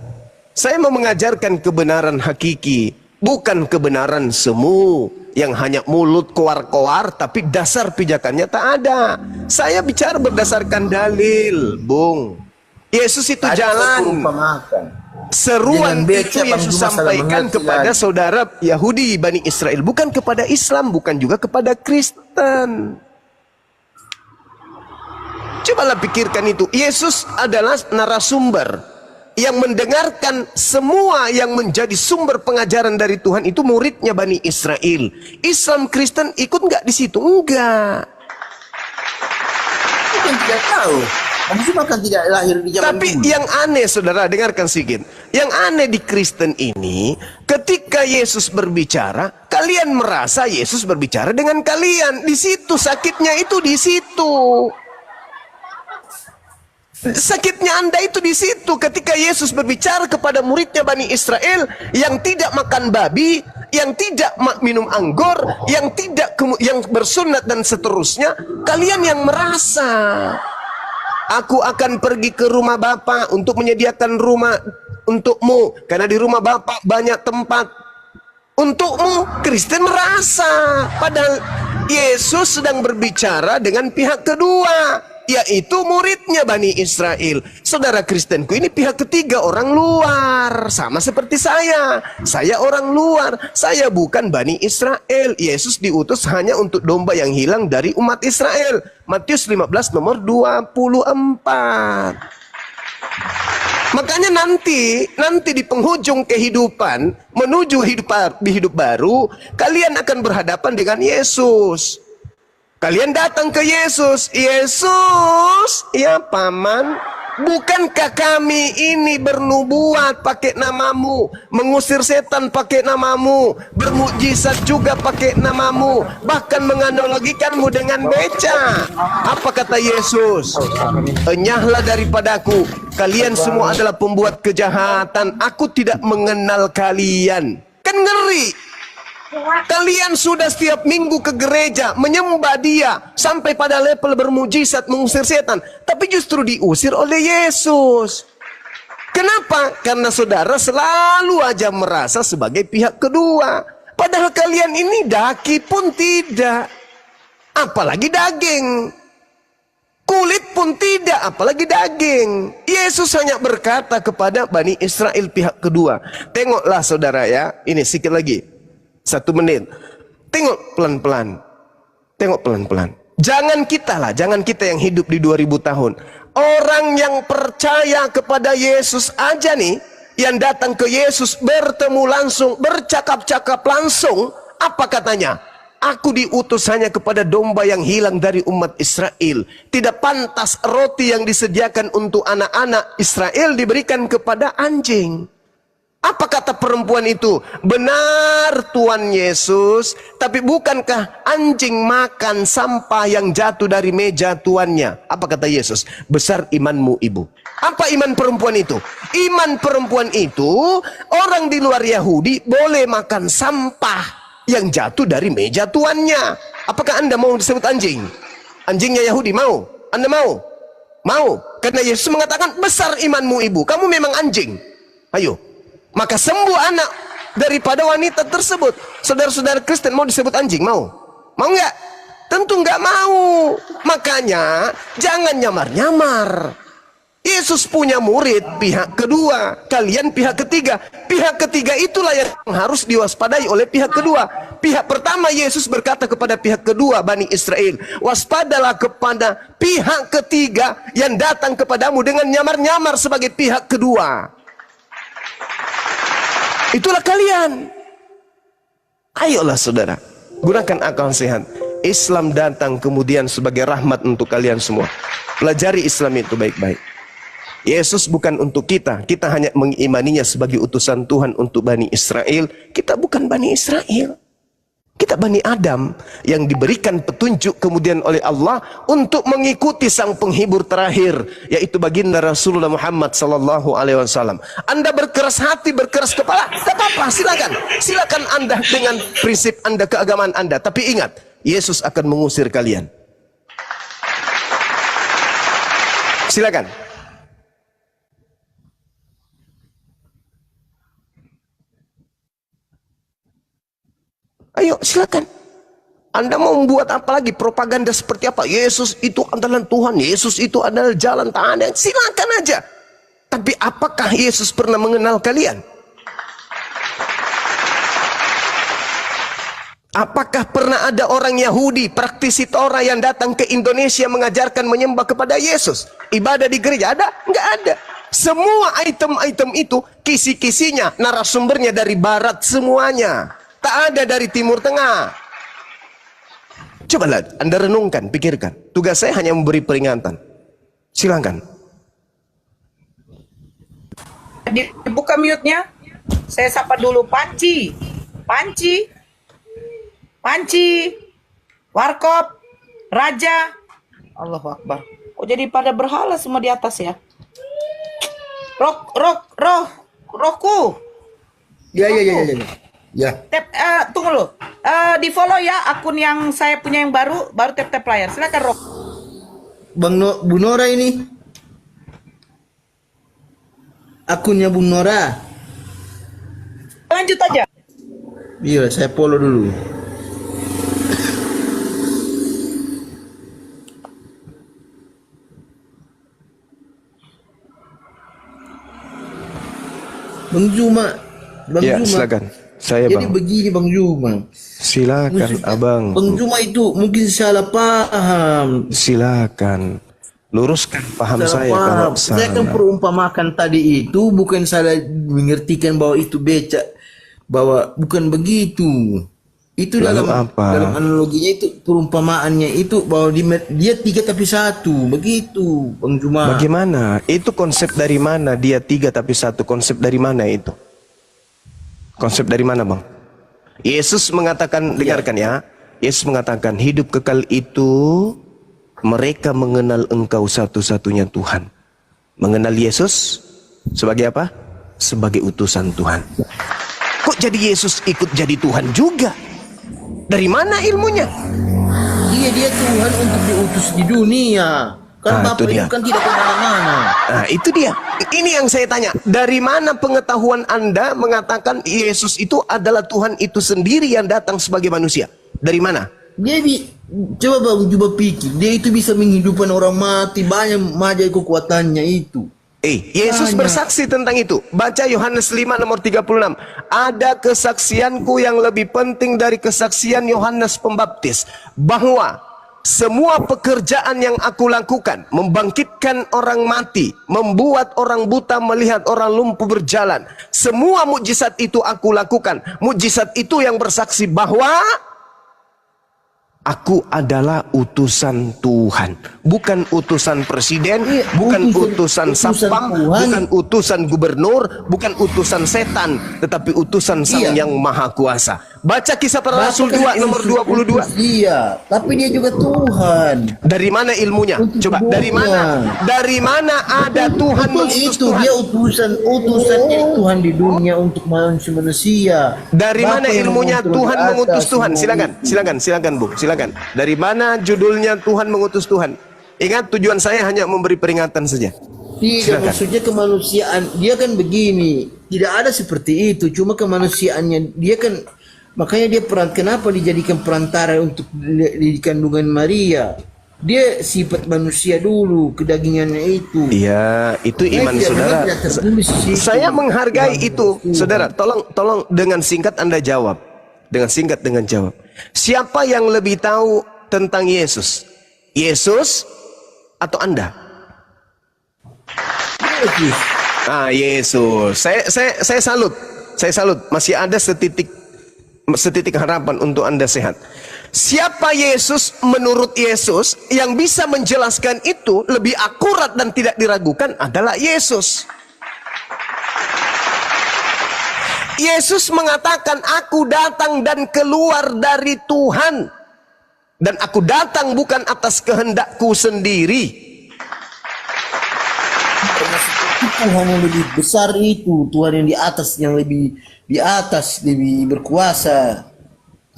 Saya mau mengajarkan kebenaran hakiki, bukan kebenaran semu yang hanya mulut koar-koar tapi dasar pijakannya tak ada. Saya bicara berdasarkan dalil, Bung. Yesus itu Tadi jalan. aku perumpamakan. Seruan Jangan itu becek, Bang Yesus Juma, salah sampaikan mengerti kepada lagi. saudara Yahudi Bani Israel, bukan kepada Islam, bukan juga kepada Kristen. Cobalah pikirkan itu. Yesus adalah narasumber yang mendengarkan semua yang menjadi sumber pengajaran dari Tuhan itu muridnya Bani Israel. Islam Kristen ikut nggak di situ? Enggak. Itu kan tidak tahu. Bang Juma kan tidak lahir di zaman Tapi dulu. yang aneh, saudara, dengarkan sedikit. Yang aneh di Kristen ini, ketika Yesus berbicara, kalian merasa Yesus berbicara dengan kalian. Di situ sakitnya itu di situ. Sakitnya Anda itu di situ ketika Yesus berbicara kepada muridnya Bani Israel yang tidak makan babi, yang tidak minum anggur, yang tidak yang bersunat dan seterusnya. Kalian yang merasa aku akan pergi ke rumah Bapa untuk menyediakan rumah untukmu, karena di rumah Bapa banyak tempat untukmu. Kristen merasa, padahal Yesus sedang berbicara dengan pihak kedua, yaitu muridnya Bani Israel. Saudara Kristenku ini pihak ketiga, orang luar. Sama seperti saya. Saya orang luar. Saya bukan Bani Israel. Yesus diutus hanya untuk domba yang hilang dari umat Israel. Matius 15 nomor 24. Makanya nanti di penghujung kehidupan menuju hidup baru, kalian akan berhadapan dengan Yesus. Kalian datang ke Yesus. Yesus, ya paman, bukankah kami ini bernubuat pakai namamu, mengusir setan pakai namamu, bermukjizat juga pakai namamu, bahkan menganalogikanmu dengan beca? Apa kata Yesus? Enyahlah daripadaku, kalian semua adalah pembuat kejahatan, aku tidak mengenal kalian. Kan ngeri. Kalian sudah setiap minggu ke gereja menyembah Dia sampai pada level bermujizat mengusir setan, tapi justru diusir oleh Yesus. Kenapa? Karena saudara selalu aja merasa sebagai pihak kedua, padahal kalian ini daki pun tidak, apalagi daging. Kulit pun tidak, apalagi daging. Yesus hanya berkata kepada Bani Israel pihak kedua. Tengoklah saudara ya, ini sedikit lagi. 1 menit. Tengok pelan-pelan. Tengok pelan-pelan. Jangan kita yang hidup di 2000 tahun. Orang yang percaya kepada Yesus aja nih, yang datang ke Yesus bertemu langsung, bercakap-cakap langsung, apa katanya? Aku diutus hanya kepada domba yang hilang dari umat Israel. Tidak pantas roti yang disediakan untuk anak-anak Israel diberikan kepada anjing. Apa kata perempuan itu? Benar Tuhan Yesus, tapi bukankah anjing makan sampah yang jatuh dari meja tuannya? Apa kata Yesus? Besar imanmu ibu. Apa iman perempuan itu? Iman perempuan itu, orang di luar Yahudi boleh makan sampah yang jatuh dari meja tuannya. Apakah Anda mau disebut anjing? Anjingnya Yahudi mau? Anda mau? Mau? Karena Yesus mengatakan besar imanmu ibu. Kamu memang anjing. Ayo. Maka sembuh anak daripada wanita tersebut. Saudara-saudara Kristen mau disebut anjing? Mau? Mau nggak? Tentu nggak mau. Makanya jangan nyamar-nyamar. Yesus punya murid pihak kedua, kalian pihak ketiga. Pihak ketiga itulah yang harus diwaspadai oleh pihak kedua. Pihak pertama Yesus berkata kepada pihak kedua Bani Israel, waspadalah kepada pihak ketiga yang datang kepadamu dengan nyamar-nyamar sebagai pihak kedua. Itulah kalian. Ayolah saudara, gunakan akal sehat. Islam datang kemudian sebagai rahmat untuk kalian semua. Pelajari Islam itu baik-baik. Yesus bukan untuk kita. Kita hanya mengimaninya sebagai utusan Tuhan untuk Bani Israel. Kita bukan Bani Israel. Kita Bani Adam yang diberikan petunjuk kemudian oleh Allah untuk mengikuti sang penghibur terakhir, yaitu baginda Rasulullah Muhammad sallallahu alaihi wasallam. Anda berkeras hati, berkeras kepala, tidak apa-apa, silakan. Silakan Anda dengan prinsip Anda, keagamaan Anda. Tapi ingat, Yesus akan mengusir kalian. Silakan. Ayo silakan. Anda mau membuat apa lagi? Propaganda seperti apa? Yesus itu adalah Tuhan, Yesus itu adalah jalan, tak ada. Silakan aja. Tapi apakah Yesus pernah mengenal kalian? Apakah pernah ada orang Yahudi, praktisi Torah yang datang ke Indonesia mengajarkan menyembah kepada Yesus? Ibadah di gereja ada? Enggak ada. Semua item-item itu kisi-kisinya, narasumbernya dari barat semuanya. Tak ada dari Timur Tengah. Cobalah Anda renungkan, pikirkan. Tugas saya hanya memberi peringatan. Silakan. Dibuka mute-nya. Saya sapa dulu Panci. Panci. Panci. Warkop. Raja. Allahu Akbar. Oh jadi pada berhala semua di atas ya. Roku. Ya. Ya. Tunggu lo. Di follow ya akun yang saya punya yang baru tap layar. Silakan Rok. Bu Nora ini. Akunnya Bu Nora. Lanjut aja. Iya, saya follow dulu. Bang Juma. Ya, silakan. Saya Jadi Bang. begini Bang Juma. Silakan Maksudnya, Abang. Bang Juma itu mungkin salah paham. Silakan. Luruskan paham Salah saya paham. kalau Saya kan salah. perumpamakan tadi itu bukan salah mengertikan bahwa itu becak, bahwa bukan begitu. Itu Lalu dalam apa? dalam analoginya itu perumpamaannya itu bahwa dia tiga tapi satu, begitu Bang Juma. Bagaimana? Itu konsep dari mana? Dia tiga tapi satu. Konsep dari mana itu? Konsep dari mana Bang? Yesus mengatakan, dengarkan ya. Yesus mengatakan hidup kekal itu mereka mengenal engkau satu-satunya Tuhan. Mengenal Yesus sebagai apa? Sebagai utusan Tuhan. Kok jadi Yesus ikut jadi Tuhan juga? Dari mana ilmunya? Iya, dia Tuhan untuk diutus di dunia. Kan Ah, Bapak itu dia. itu kan tidak kemana-mana. Nah itu dia. Ini yang saya tanya. Dari mana pengetahuan Anda mengatakan Yesus itu adalah Tuhan itu sendiri yang datang sebagai manusia? Dari mana? Coba Bang Juma pikir, dia itu bisa menghidupkan orang mati, banyak majai kekuatannya itu. Yesus bersaksi tentang itu. Baca Yohanes 5 nomor 36. Ada kesaksianku yang lebih penting dari kesaksian Yohanes Pembaptis, bahwa semua pekerjaan yang aku lakukan, membangkitkan orang mati, membuat orang buta melihat, orang lumpuh berjalan, semua mukjizat itu aku lakukan. Mukjizat itu yang bersaksi bahwa aku adalah utusan Tuhan, bukan utusan presiden, bukan utusan satpam, bukan utusan gubernur, bukan utusan setan, tetapi utusan Sang Yang Maha Kuasa. Baca Kisah Para Rasul 2 nomor 22. Iya, tapi dia juga Tuhan. Dari mana ilmunya? Coba, dari mana? Dari mana ada Tuhan mengutus Itu Tuhan? dia utusannya Tuhan di dunia untuk manusia. Dari mana Bapak yang ilmunya mengutus Tuhan di atas mengutus Tuhan? semua Silakan Bu, silakan. Dari mana judulnya Tuhan mengutus Tuhan? Ingat, tujuan saya hanya memberi peringatan saja. Tidak, Silakan. maksudnya kemanusiaan. Dia kan begini, tidak ada seperti itu. Cuma kemanusiaannya dia kan, makanya dia kenapa dijadikan perantara untuk di kandungan Maria? Dia sifat manusia dulu, kedagingannya itu. Iya, itu iman saudara. Saya menghargai itu, saudara. Tolong dengan singkat Anda jawab. Dengan jawab. Siapa yang lebih tahu tentang Yesus? Yesus atau Anda? Yesus. Saya salut. Masih ada setitik harapan untuk Anda sehat. Siapa Yesus menurut Yesus yang bisa menjelaskan itu lebih akurat dan tidak diragukan adalah Yesus. Yesus mengatakan, aku datang dan keluar dari Tuhan, dan aku datang bukan atas kehendakku sendiri. Tuhan yang lebih besar itu, Tuhan yang di atas, lebih berkuasa.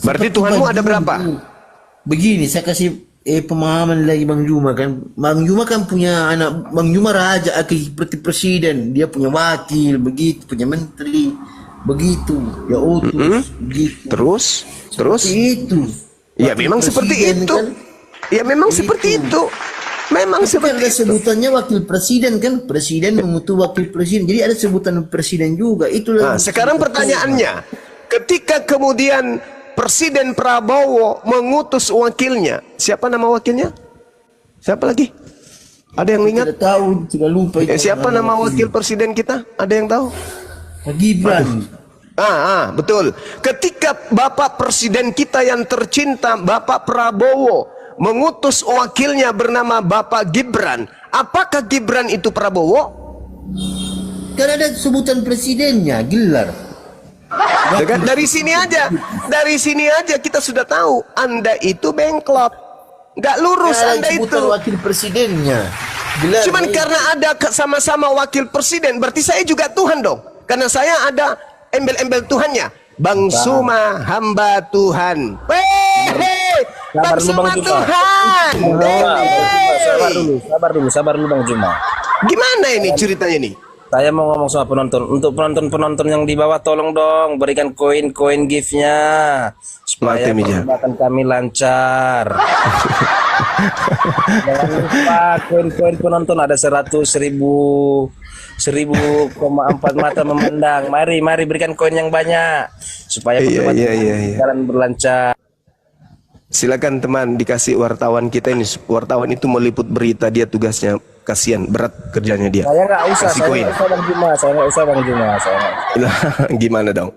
Berarti Seperti Tuhanmu Bang ada Juma berapa? Begini, saya kasih pemahaman lagi Bang Juma kan. Bang Juma kan punya anak, Bang Juma raja, seperti presiden, dia punya wakil, begitu, punya menteri, begitu, ya utus, begitu. Terus? Seperti itu. Ya Wakil memang seperti presiden itu. kan. Ya memang Begitu. seperti itu. Memang Tapi seperti ada itu. sebutannya wakil presiden kan, presiden mengutus wakil presiden. Jadi ada sebutan presiden juga. Itulah. Nah, sekarang pertanyaannya, ketika kemudian Presiden Prabowo mengutus wakilnya, siapa nama wakilnya? Siapa lagi? Ada yang ingat? Tidak tahu, tidak lupa itu. Siapa nama wakil presiden kita? Ada yang tahu? Gibran. Betul. Ketika Bapak Presiden kita yang tercinta, Bapak Prabowo, mengutus wakilnya bernama Bapak Gibran, apakah Gibran itu Prabowo? Kan ada sebutan presidennya, gelar. Dari sini aja kita sudah tahu Anda itu bengklok, nggak lurus Ada Anda sebutan itu. wakil presidennya. Gelar. Cuman karena ada sama-sama wakil presiden, berarti saya juga Tuhan dong. Karena saya ada embel-embel Tuhannya. Bang Suma hamba Tuhan. Bang Suma Tuhan. Sabar dulu Bang Juma. Gimana ini ceritanya nih? Saya mau ngomong sama penonton. Untuk penonton yang di bawah, tolong dong berikan koin gift-nya supaya perdebatan kami lancar. Jangan lupa koin penonton ada 100.000 mata memandang. Mari berikan koin yang banyak supaya perdebatan jalan berlancar. Silakan teman, dikasih wartawan kita ini. Wartawan itu meliput berita, dia tugasnya, kasihan, berat kerjanya dia. Saya nggak usah, Kasih saya koin. nggak usah Bang Juma, saya nggak usah Bang Juma. Gimana dong?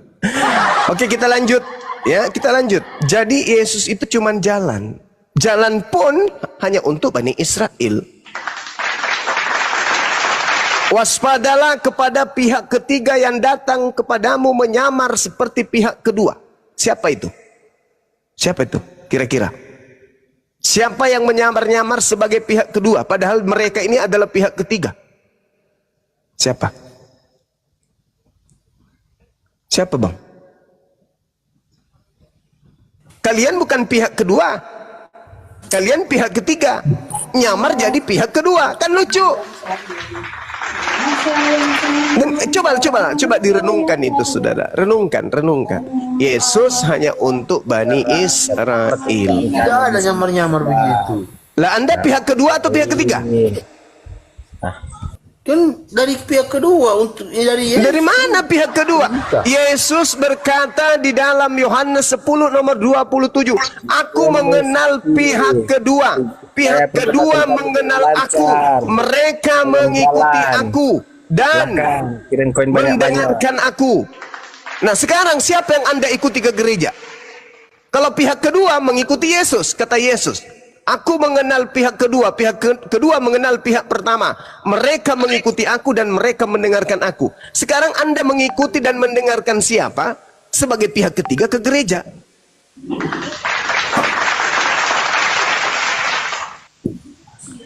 Oke, kita lanjut. Ya, kita lanjut. Jadi Yesus itu cuma jalan. Jalan pun hanya untuk Bani Israel. Waspadalah kepada pihak ketiga yang datang kepadamu menyamar seperti pihak kedua. Siapa itu? Siapa itu? Kira-kira siapa yang menyamar-nyamar sebagai pihak kedua padahal mereka ini adalah pihak ketiga? Siapa? Siapa bang? Kalian bukan pihak kedua, kalian pihak ketiga, nyamar jadi pihak kedua, kan lucu. Dan coba direnungkan itu saudara, renungkan. Yesus hanya untuk Bani Israel. Tidak ada nyamar-nyamar begitu. Lah Anda pihak kedua atau pihak ketiga? Kan dari pihak kedua untuk dari Dari mana pihak kedua? Yesus berkata di dalam Yohanes 10 nomor 27, aku mengenal pihak kedua. Pihak kedua mengenal aku. Mereka mengikuti aku dan Kirim koin banyak-banyak. mendengarkan aku. Nah, sekarang siapa yang Anda ikuti ke gereja? Kalau pihak kedua mengikuti Yesus, kata Yesus, aku mengenal pihak kedua, kedua mengenal pihak pertama. Mereka mengikuti aku dan mereka mendengarkan aku. Sekarang Anda mengikuti dan mendengarkan siapa? Sebagai pihak ketiga ke gereja.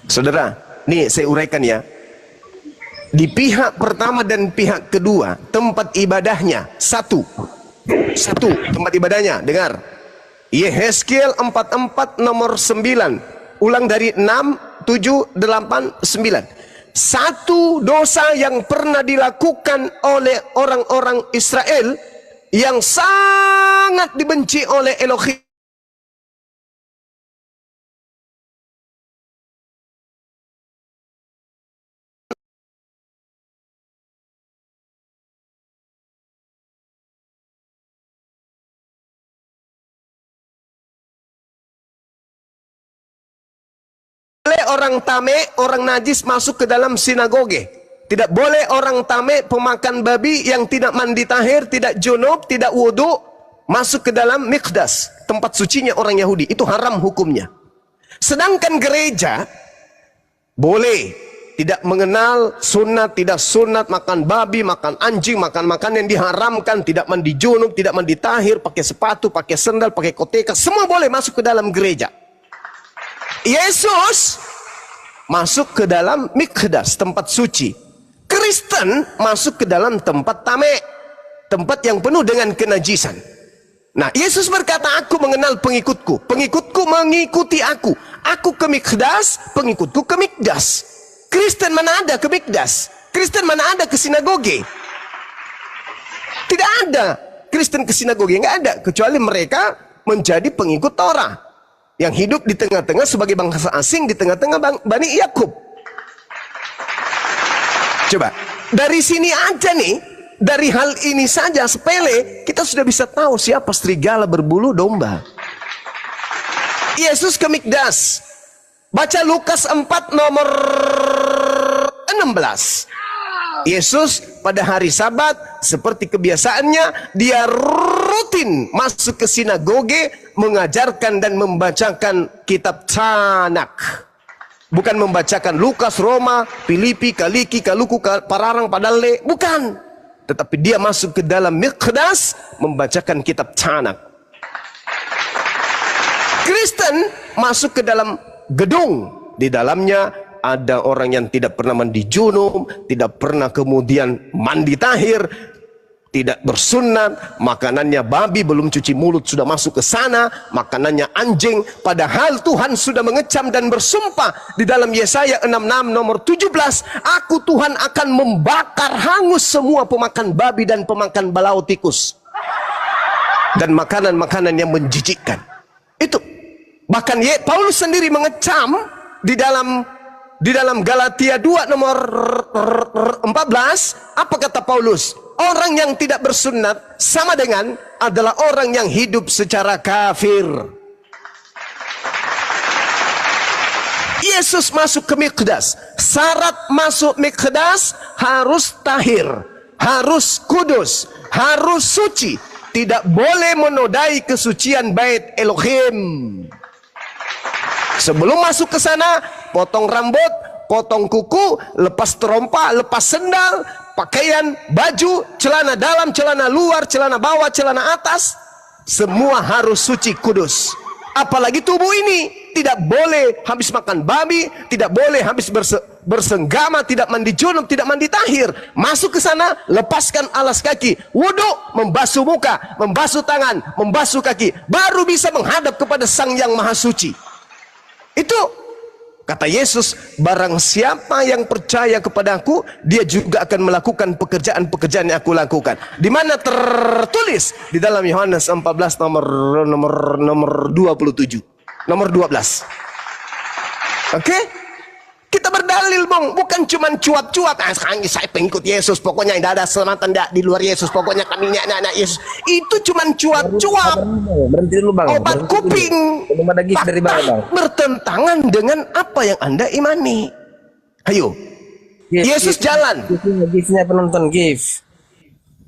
Saudara, nih saya uraikan ya. Di pihak pertama dan pihak kedua, tempat ibadahnya satu tempat ibadahnya. Dengar, Yehezkiel 44 nomor 9. Ulang dari 6, 7, 8, 9. Satu dosa yang pernah dilakukan oleh orang-orang Israel yang sangat dibenci oleh Elohim. Orang tame, orang najis masuk ke dalam sinagoge. Tidak boleh orang tame, pemakan babi yang tidak mandi tahir, tidak junub, tidak wudhu, masuk ke dalam mikdas, tempat sucinya orang Yahudi. Itu haram hukumnya. Sedangkan gereja boleh, tidak mengenal sunat, tidak sunat, makan babi, makan anjing, makan yang diharamkan, tidak mandi junub, tidak mandi tahir, pakai sepatu, pakai sendal, pakai koteka, semua boleh masuk ke dalam gereja. Yesus masuk ke dalam mikdas, tempat suci. Kristen masuk ke dalam tempat tame, tempat yang penuh dengan kenajisan. Nah, Yesus berkata, aku mengenal pengikutku, pengikutku mengikuti aku. Aku ke mikdas, pengikutku ke mikdas. Kristen mana ada ke mikdas? Kristen mana ada ke sinagoge? Tidak ada Kristen ke sinagoge, nggak ada, kecuali mereka menjadi pengikut Torah yang hidup di tengah-tengah sebagai bangsa asing di tengah-tengah Bani Yakub. Coba, dari sini aja nih, dari hal ini saja sepele, kita sudah bisa tahu siapa serigala berbulu domba. Yesus ke mikdas. Baca Lukas 4 nomor 16. Yesus pada hari Sabat, seperti kebiasaannya, dia rutin masuk ke sinagoge, mengajarkan dan membacakan kitab Tanakh. Bukan membacakan Lukas, Roma, Filipi, Kaliki, Kaluku, Pararang, Padale, bukan. Tetapi dia masuk ke dalam mikdas, membacakan kitab Tanakh. Kristen masuk ke dalam gedung, di dalamnya ada orang yang tidak pernah mandi junub, tidak pernah kemudian mandi tahir, tidak bersunat, makanannya babi, belum cuci mulut sudah masuk ke sana, makanannya anjing, padahal Tuhan sudah mengecam dan bersumpah di dalam Yesaya 66 nomor 17, aku Tuhan akan membakar hangus semua pemakan babi dan pemakan balau tikus dan makanan-makanan yang menjijikkan. Itu bahkan Paulus sendiri mengecam di dalam Galatia 2 nomor 14, apa kata Paulus? Orang yang tidak bersunat sama dengan adalah orang yang hidup secara kafir. Yesus masuk ke mikdas. Syarat masuk mikdas harus tahir, harus kudus, harus suci. Tidak boleh menodai kesucian bait Elohim. Sebelum masuk ke sana, potong rambut, potong kuku, lepas terompa, lepas sendal, pakaian, baju, celana dalam, celana luar, celana bawah, celana atas, semua harus suci kudus. Apalagi tubuh ini tidak boleh habis makan babi, tidak boleh habis bersenggama, tidak mandi junub, tidak mandi tahir. Masuk ke sana, lepaskan alas kaki, wudhu, membasuh muka, membasuh tangan, membasuh kaki, baru bisa menghadap kepada Sang Yang Maha Suci. Itu kata Yesus, barang siapa yang percaya kepadaku, dia juga akan melakukan pekerjaan-pekerjaan yang aku lakukan. Di mana tertulis di dalam Yohanes 14 nomor 27, nomor 12. Oke? Kita kita berdalil, Bang. Bukan cuma cuap-cuap. Sekarang saya pengikut Yesus, pokoknya tidak ada selamatan di luar Yesus. Pokoknya kami anak-anak Yesus. Itu cuma cuap-cuap. Berhenti dulu bang. Obat Berhenti kuping. dulu. Belum ada gift dari bawah bang. Bertentangan dengan apa yang Anda imani. Ayo. Yesus jalan. Giftnya penonton gift.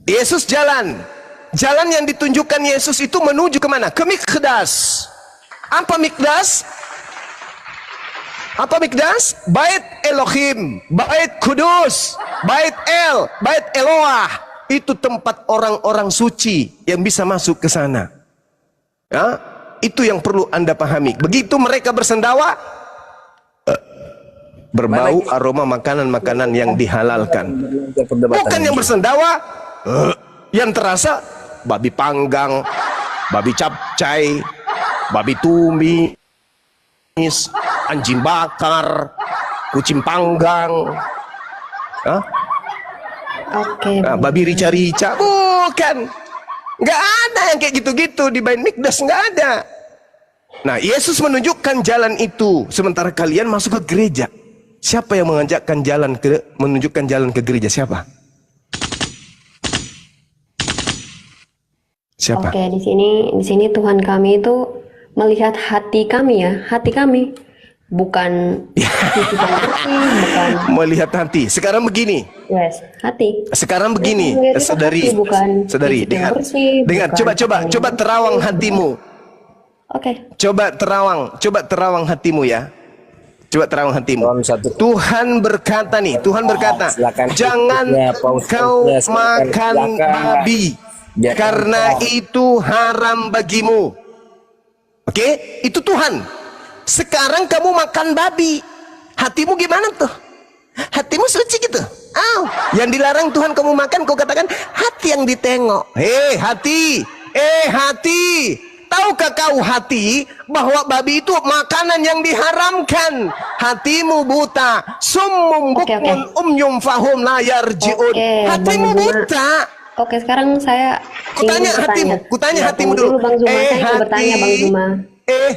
Yesus jalan. Jalan yang ditunjukkan Yesus itu menuju kemana? Ke Mikdas. Apa Mikdas? Apa Mikdas? Bait Elohim, Bait Kudus, Bait El, Bait Eloah. Itu tempat orang-orang suci yang bisa masuk ke sana. Ya, itu yang perlu Anda pahami. Begitu mereka bersendawa, berbau aroma makanan-makanan yang dihalalkan. Bukan yang bersendawa, yang terasa babi panggang, babi capcay, babi tumis, anjing bakar, kucing panggang, babi rica-rica. Bukan, nggak ada yang kayak gitu-gitu di Bait Mikdas, nggak ada. Nah, Yesus menunjukkan jalan itu, sementara kalian masuk ke gereja. Siapa yang menunjukkan jalan ke gereja? Siapa? Siapa? Oke, di sini Tuhan kami itu melihat hati kami ya, hati kami. Bukan fisik yang bersih, bukan Melihat hati. Sekarang begini. hati. Sekarang begini, Melihat itu saudari, hati, bukan saudari, fisik yang dengar, bersih, dengar, bukan coba terawang hatimu. Oke. Coba terawang hatimu ya. Coba terawang hatimu. Tuhan berkata nih, Tuhan berkata, jangan kau makan babi, karena itu haram bagimu. Oke, itu Tuhan. Sekarang kamu makan babi, hatimu gimana tuh? Hatimu suci gitu? Yang dilarang Tuhan kamu makan, kau katakan hati yang ditengok. Hati, tahukah kau hati bahwa babi itu makanan yang diharamkan? Hatimu buta, summum bukmun umyum fahum la yarji'un. Hatimu buta. Oke, sekarang saya ingin bertanya. Kutanya hatimu Tunggu dulu. Bang Zuma, saya ingin bertanya Bang Zuma.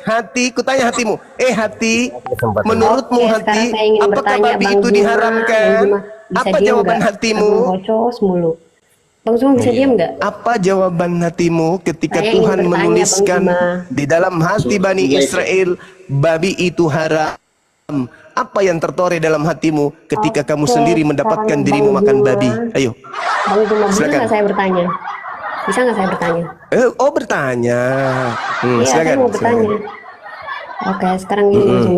Hati, kutanya hatimu. Hati, menurutmu Oke, hati, sekarang saya ingin apakah bertanya babi Bang itu Zuma. diharamkan? Bang Zuma, bisa Apa diam jawaban nggak? hatimu? Aku bocos mulu. Bang Zuma bisa diam nggak? Apa jawaban hatimu ketika Saya ingin Tuhan bertanya, menuliskan Bang Zuma. di dalam hati Bani Israel babi itu haram? Apa yang tertore dalam hatimu ketika kamu sendiri mendapatkan sekarang dirimu Bang makan Zuma. babi? Ayo. Bang Zuma, bisa Silakan. nggak saya bertanya? Bisa nggak saya bertanya? Bertanya. Iya, saya Silakan. mau bertanya. Oke, sekarang gini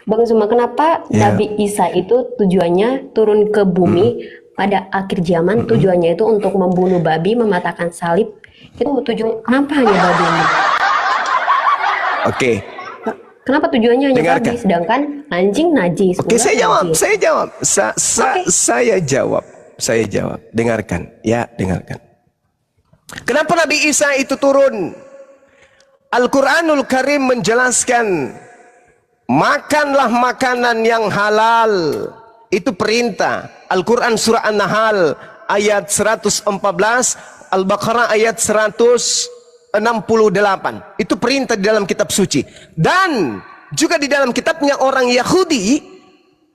Bang Zuma, kenapa Ya. Nabi Isa itu tujuannya turun ke bumi pada akhir zaman, tujuannya itu untuk membunuh babi, mematahkan salib. Itu tujuan, kenapa hanya babi ini? Oke. Kenapa tujuannya hanya Dengarkan. babi, sedangkan anjing najis? Oke, ular saya jawab. najis. Saya jawab. Oke. Saya jawab. Dengarkan. Ya, dengarkan. Kenapa Nabi Isa itu turun? Al-Quranul Karim menjelaskan, makanlah makanan yang halal. Itu perintah. Al-Quran surah An-Nahl ayat 114, Al-Baqarah ayat 168. Itu perintah di dalam kitab suci. Dan juga di dalam kitabnya orang Yahudi,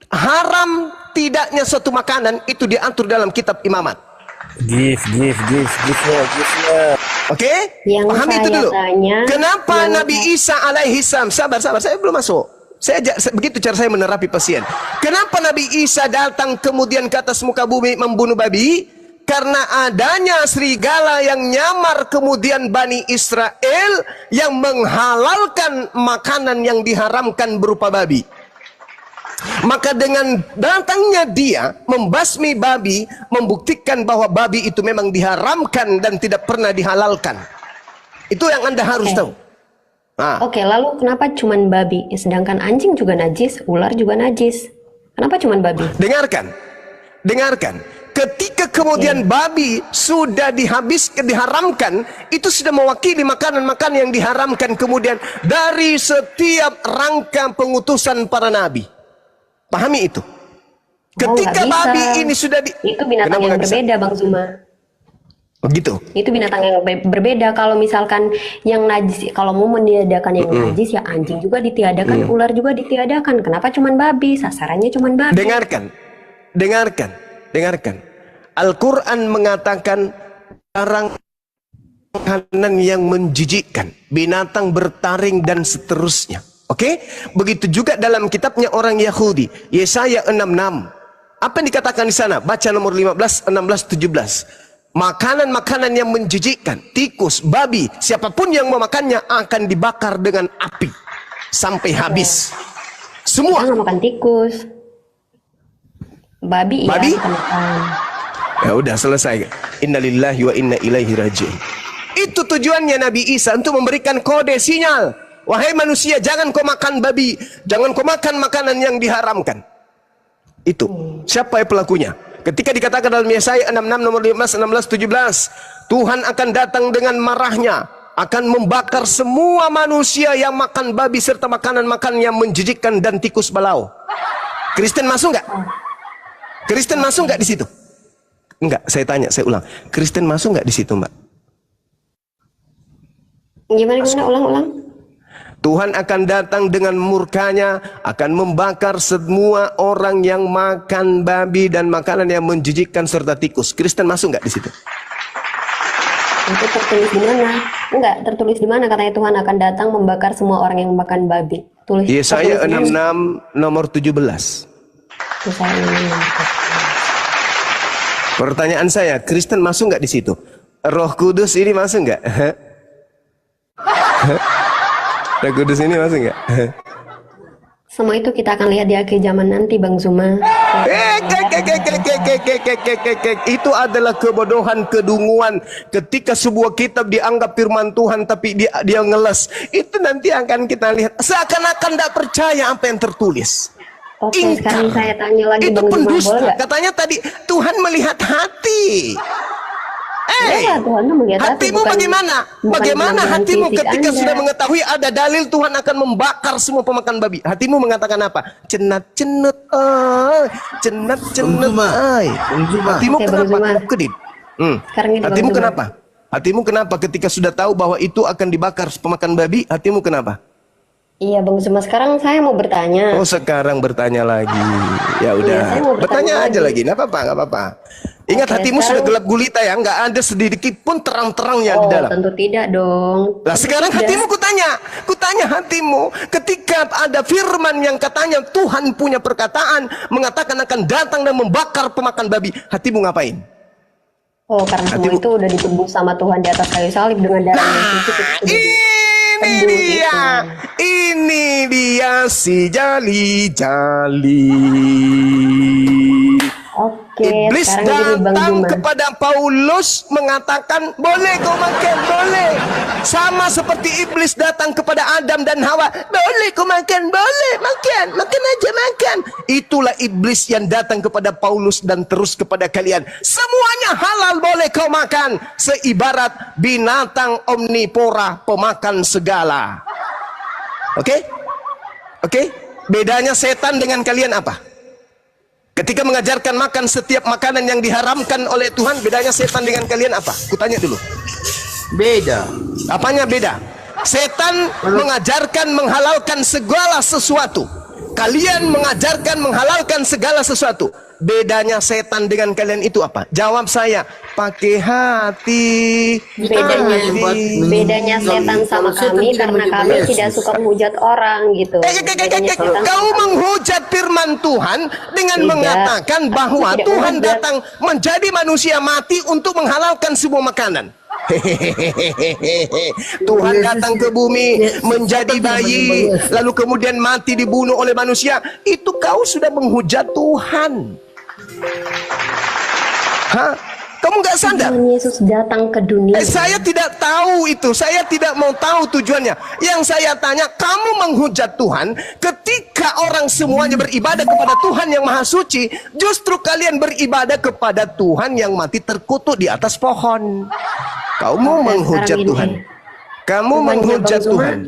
haram tidaknya suatu makanan itu diatur dalam kitab imamat. Giftnya. Oke? Yang Pahami itu saya dulu. tanya, Kenapa yang Nabi Isa alaihi salam, sabar, saya belum masuk. Begitu cara saya menerapi pasien. Kenapa Nabi Isa datang kemudian ke atas muka bumi membunuh babi? Karena adanya serigala yang nyamar kemudian Bani Israel yang menghalalkan makanan yang diharamkan berupa babi. Maka dengan datangnya dia membasmi babi, membuktikan bahwa babi itu memang diharamkan dan tidak pernah dihalalkan. Itu yang Anda harus tahu. Oke, lalu kenapa cuman babi? Sedangkan anjing juga najis, ular juga najis. Kenapa cuman babi? Dengarkan. Ketika kemudian babi sudah diharamkan, itu sudah mewakili makanan-makanan yang diharamkan kemudian dari setiap rangka pengutusan para nabi. Pahami itu. Ketika nggak bisa. babi ini sudah Itu binatang Kenapa yang nggak bisa? berbeda, Bang Zuma. Oh gitu. Itu binatang yang berbeda. Kalau misalkan yang najis, kalau mau meniadakan yang najis ya anjing juga ditiadakan, ular juga ditiadakan. Kenapa cuman babi? Sasarannya cuman babi. Dengarkan, dengarkan, dengarkan. Al-Quran mengatakan barang makanan yang menjijikkan, binatang bertaring dan seterusnya. Oke? Begitu juga dalam kitabnya orang Yahudi, Yesaya 66. Apa yang dikatakan di sana? Baca nomor 15, 16, 17. Makanan-makanan yang menjijikkan, tikus, babi, siapapun yang memakannya akan dibakar dengan api sampai habis. Semua. Kita nggak makan tikus. Babi, Babi? iya kita makan. Ya udah selesai. Innalillahi wa inna ilaihi raji'un. Itu tujuannya Nabi Isa untuk memberikan kode sinyal. Wahai manusia, jangan kau makan babi, jangan kau makan makanan yang diharamkan. Itu. Siapa yang pelakunya? Ketika dikatakan dalam Yesaya 66 nomor 15, 16, 17, Tuhan akan datang dengan marahnya, akan membakar semua manusia yang makan babi serta makanan-makanan yang menjijikkan dan tikus balau. Kristen masuk nggak? Kristen masuk nggak di situ? Enggak, saya tanya, saya ulang. Kristen masuk nggak di situ, Mbak? Gimana ulang-ulang? Tuhan akan datang dengan murkanya, akan membakar semua orang yang makan babi dan makanan yang menjijikkan serta tikus. Kristen masuk nggak di situ? Itu tertulis di mana? Enggak, tertulis di mana katanya Tuhan akan datang membakar semua orang yang makan babi. Tulis. Yesaya tertulis di mana? 66 nomor 17. Yesaya 66. Pertanyaan saya, Kristen masuk nggak di situ? Roh Kudus ini masuk nggak? Roh Kudus ini masuk nggak? Semua itu kita akan lihat di akhir zaman nanti, Bang Zuma. Itu adalah kebodohan, kedunguan. Ketika sebuah kitab dianggap firman Tuhan tapi dia ngeles, itu nanti akan kita lihat seakan-akan tidak percaya apa yang tertulis. Oke, Ingkar. sekarang saya tanya lagi, Itu Bang Zuma, boleh pendusta. nggak? Katanya tadi Tuhan melihat hati. Ya, Tuhan melihat hati, Hatimu bukan- bagaimana? bukan Bagaimana penampilan hatimu fisik ketika Anda. sudah mengetahui ada dalil Tuhan akan membakar semua pemakan babi? Hatimu mengatakan apa? Cenat-cenut, ay, cenat-cenut, Bang Zuma. ay. Bang Zuma. Hatimu Oke, Bang kenapa? Zuma. Kedip. Sekarang ini, Bang Hatimu Zuma. kenapa? Hatimu kenapa ketika sudah tahu bahwa itu akan dibakar pemakan babi? Hatimu kenapa? Iya, Bang Zuma. Sekarang saya mau bertanya. Oh, sekarang bertanya lagi. Ya udah, Iya, saya mau bertanya bertanya aja lagi. lagi. Nggak apa-apa, nggak apa-apa. Ingat, Oke, hatimu sudah sekarang- gelap gulita ya, nggak ada sedikit pun terang-terangnya di Oh, dalam. tentu tidak dong. Lah sekarang Tidak. hatimu kutanya hatimu, ketika ada firman yang katanya Tuhan punya perkataan mengatakan akan datang dan membakar pemakan babi, hatimu ngapain? Oh, karena semua Hatimu- itu udah ditebus sama Tuhan di atas kayu salib dengan darah yang suci. Itu sudah Ini ditebus ini dia si jali-jali. Oke, Iblis sekarang gini Bang datang Zuma. kepada Paulus mengatakan, boleh kau makan, boleh. Sama seperti iblis datang kepada Adam dan Hawa, boleh kau makan, boleh, makan aja makan. Itulah iblis yang datang kepada Paulus dan terus kepada kalian. Semuanya halal, boleh kau makan. Seibarat binatang omnivora, pemakan segala. Oke? Oke? Bedanya setan dengan kalian apa? Ketika mengajarkan makan setiap makanan yang diharamkan oleh Tuhan, bedanya setan dengan kalian apa? Kutanya dulu. Beda. Apanya beda? Setan mengajarkan menghalalkan segala sesuatu. Kalian mengajarkan menghalalkan segala sesuatu. Bedanya setan dengan kalian itu apa? Jawab saya, pakai hati. Bedanya setan sama Kalau setan kami tidak karena kami menyembelih tidak Yesus. suka menghujat orang gitu. Bedanya setan Kau sama kami. menghujat firman Tuhan dengan Tidak. mengatakan bahwa Aku tidak Tuhan menghujat. datang menjadi manusia mati untuk menghalalkan semua makanan. Tuhan datang ke bumi menjadi bayi, lalu kemudian mati dibunuh oleh manusia. Itu kau sudah menghujat Tuhan. Hah? Kamu nggak sadar? Tuhan Yesus datang ke dunia. Saya tidak tahu itu. Saya tidak mau tahu tujuannya. Yang saya tanya, kamu menghujat Tuhan ketika orang semuanya beribadah kepada Tuhan yang Maha Suci, justru kalian beribadah kepada Tuhan yang mati terkutuk di atas pohon. Kamu Oke, menghujat sekarang Tuhan. gini. Kamu Tuhannya menghujat Bang Zuma. Tuhan.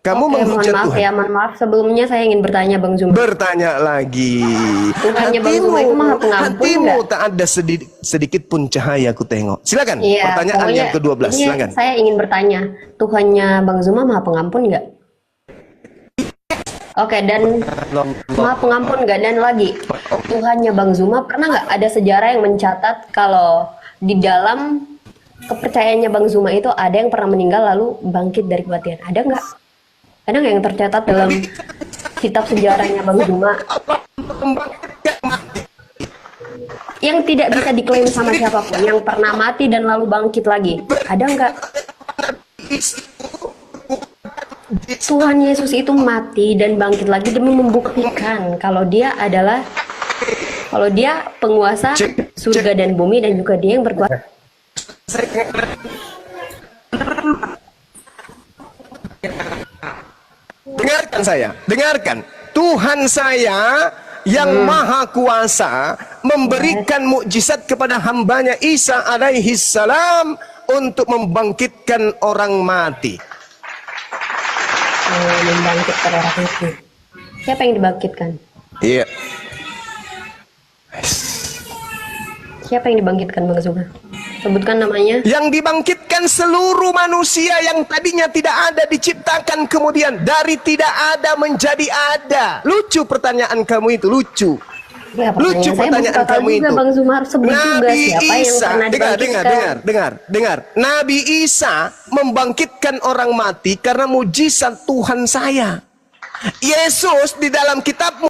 Kamu Oke, mohon menghujat maaf Tuhan. ya, mohon maaf. Sebelumnya saya ingin bertanya Bang Zuma. Bertanya lagi. Tuhannya Bang Zuma itu maha pengampun hatimu nggak? tak ada sedikit pun cahaya ku tengok. Silakan. Iya, Pertanyaan pokoknya yang ke-12, ini silakan. saya ingin bertanya, Tuhannya Bang Zuma maha pengampun nggak? Oke, dan maha pengampun nggak? Dan lagi, Tuhannya Bang Zuma pernah nggak ada sejarah yang mencatat kalau di dalam kepercayaannya Bang Zuma itu ada yang pernah meninggal lalu bangkit dari kematian? Ada nggak? Ada nggak yang tercatat dalam kitab sejarahnya Bang Zuma? Yang tidak bisa diklaim sama siapapun, yang pernah mati dan lalu bangkit lagi. Ada nggak? Tuhan Yesus itu mati dan bangkit lagi demi membuktikan kalau dia penguasa surga dan bumi dan juga dia yang berkuasa. Dengarkan saya, dengarkan. Tuhan saya yang maha kuasa memberikan mukjizat kepada hambanya Isa alaihi salam untuk membangkitkan orang mati. Membangkitkan orang mati. Siapa yang dibangkitkan? Iya. Siapa yang dibangkitkan Bang Zuma? Sebutkan namanya. Yang dibangkitkan seluruh manusia yang tadinya tidak ada diciptakan kemudian dari tidak ada menjadi ada. Lucu pertanyaan kamu itu, lucu. Ya, Lucu pertanyaan saya kamu juga itu. Bang Zuma harus sebut juga Nabi siapa yang Isa, pernah dibangkitkan. dengar. Nabi Isa membangkitkan orang mati karena mujizat Tuhan saya. Yesus di dalam kitab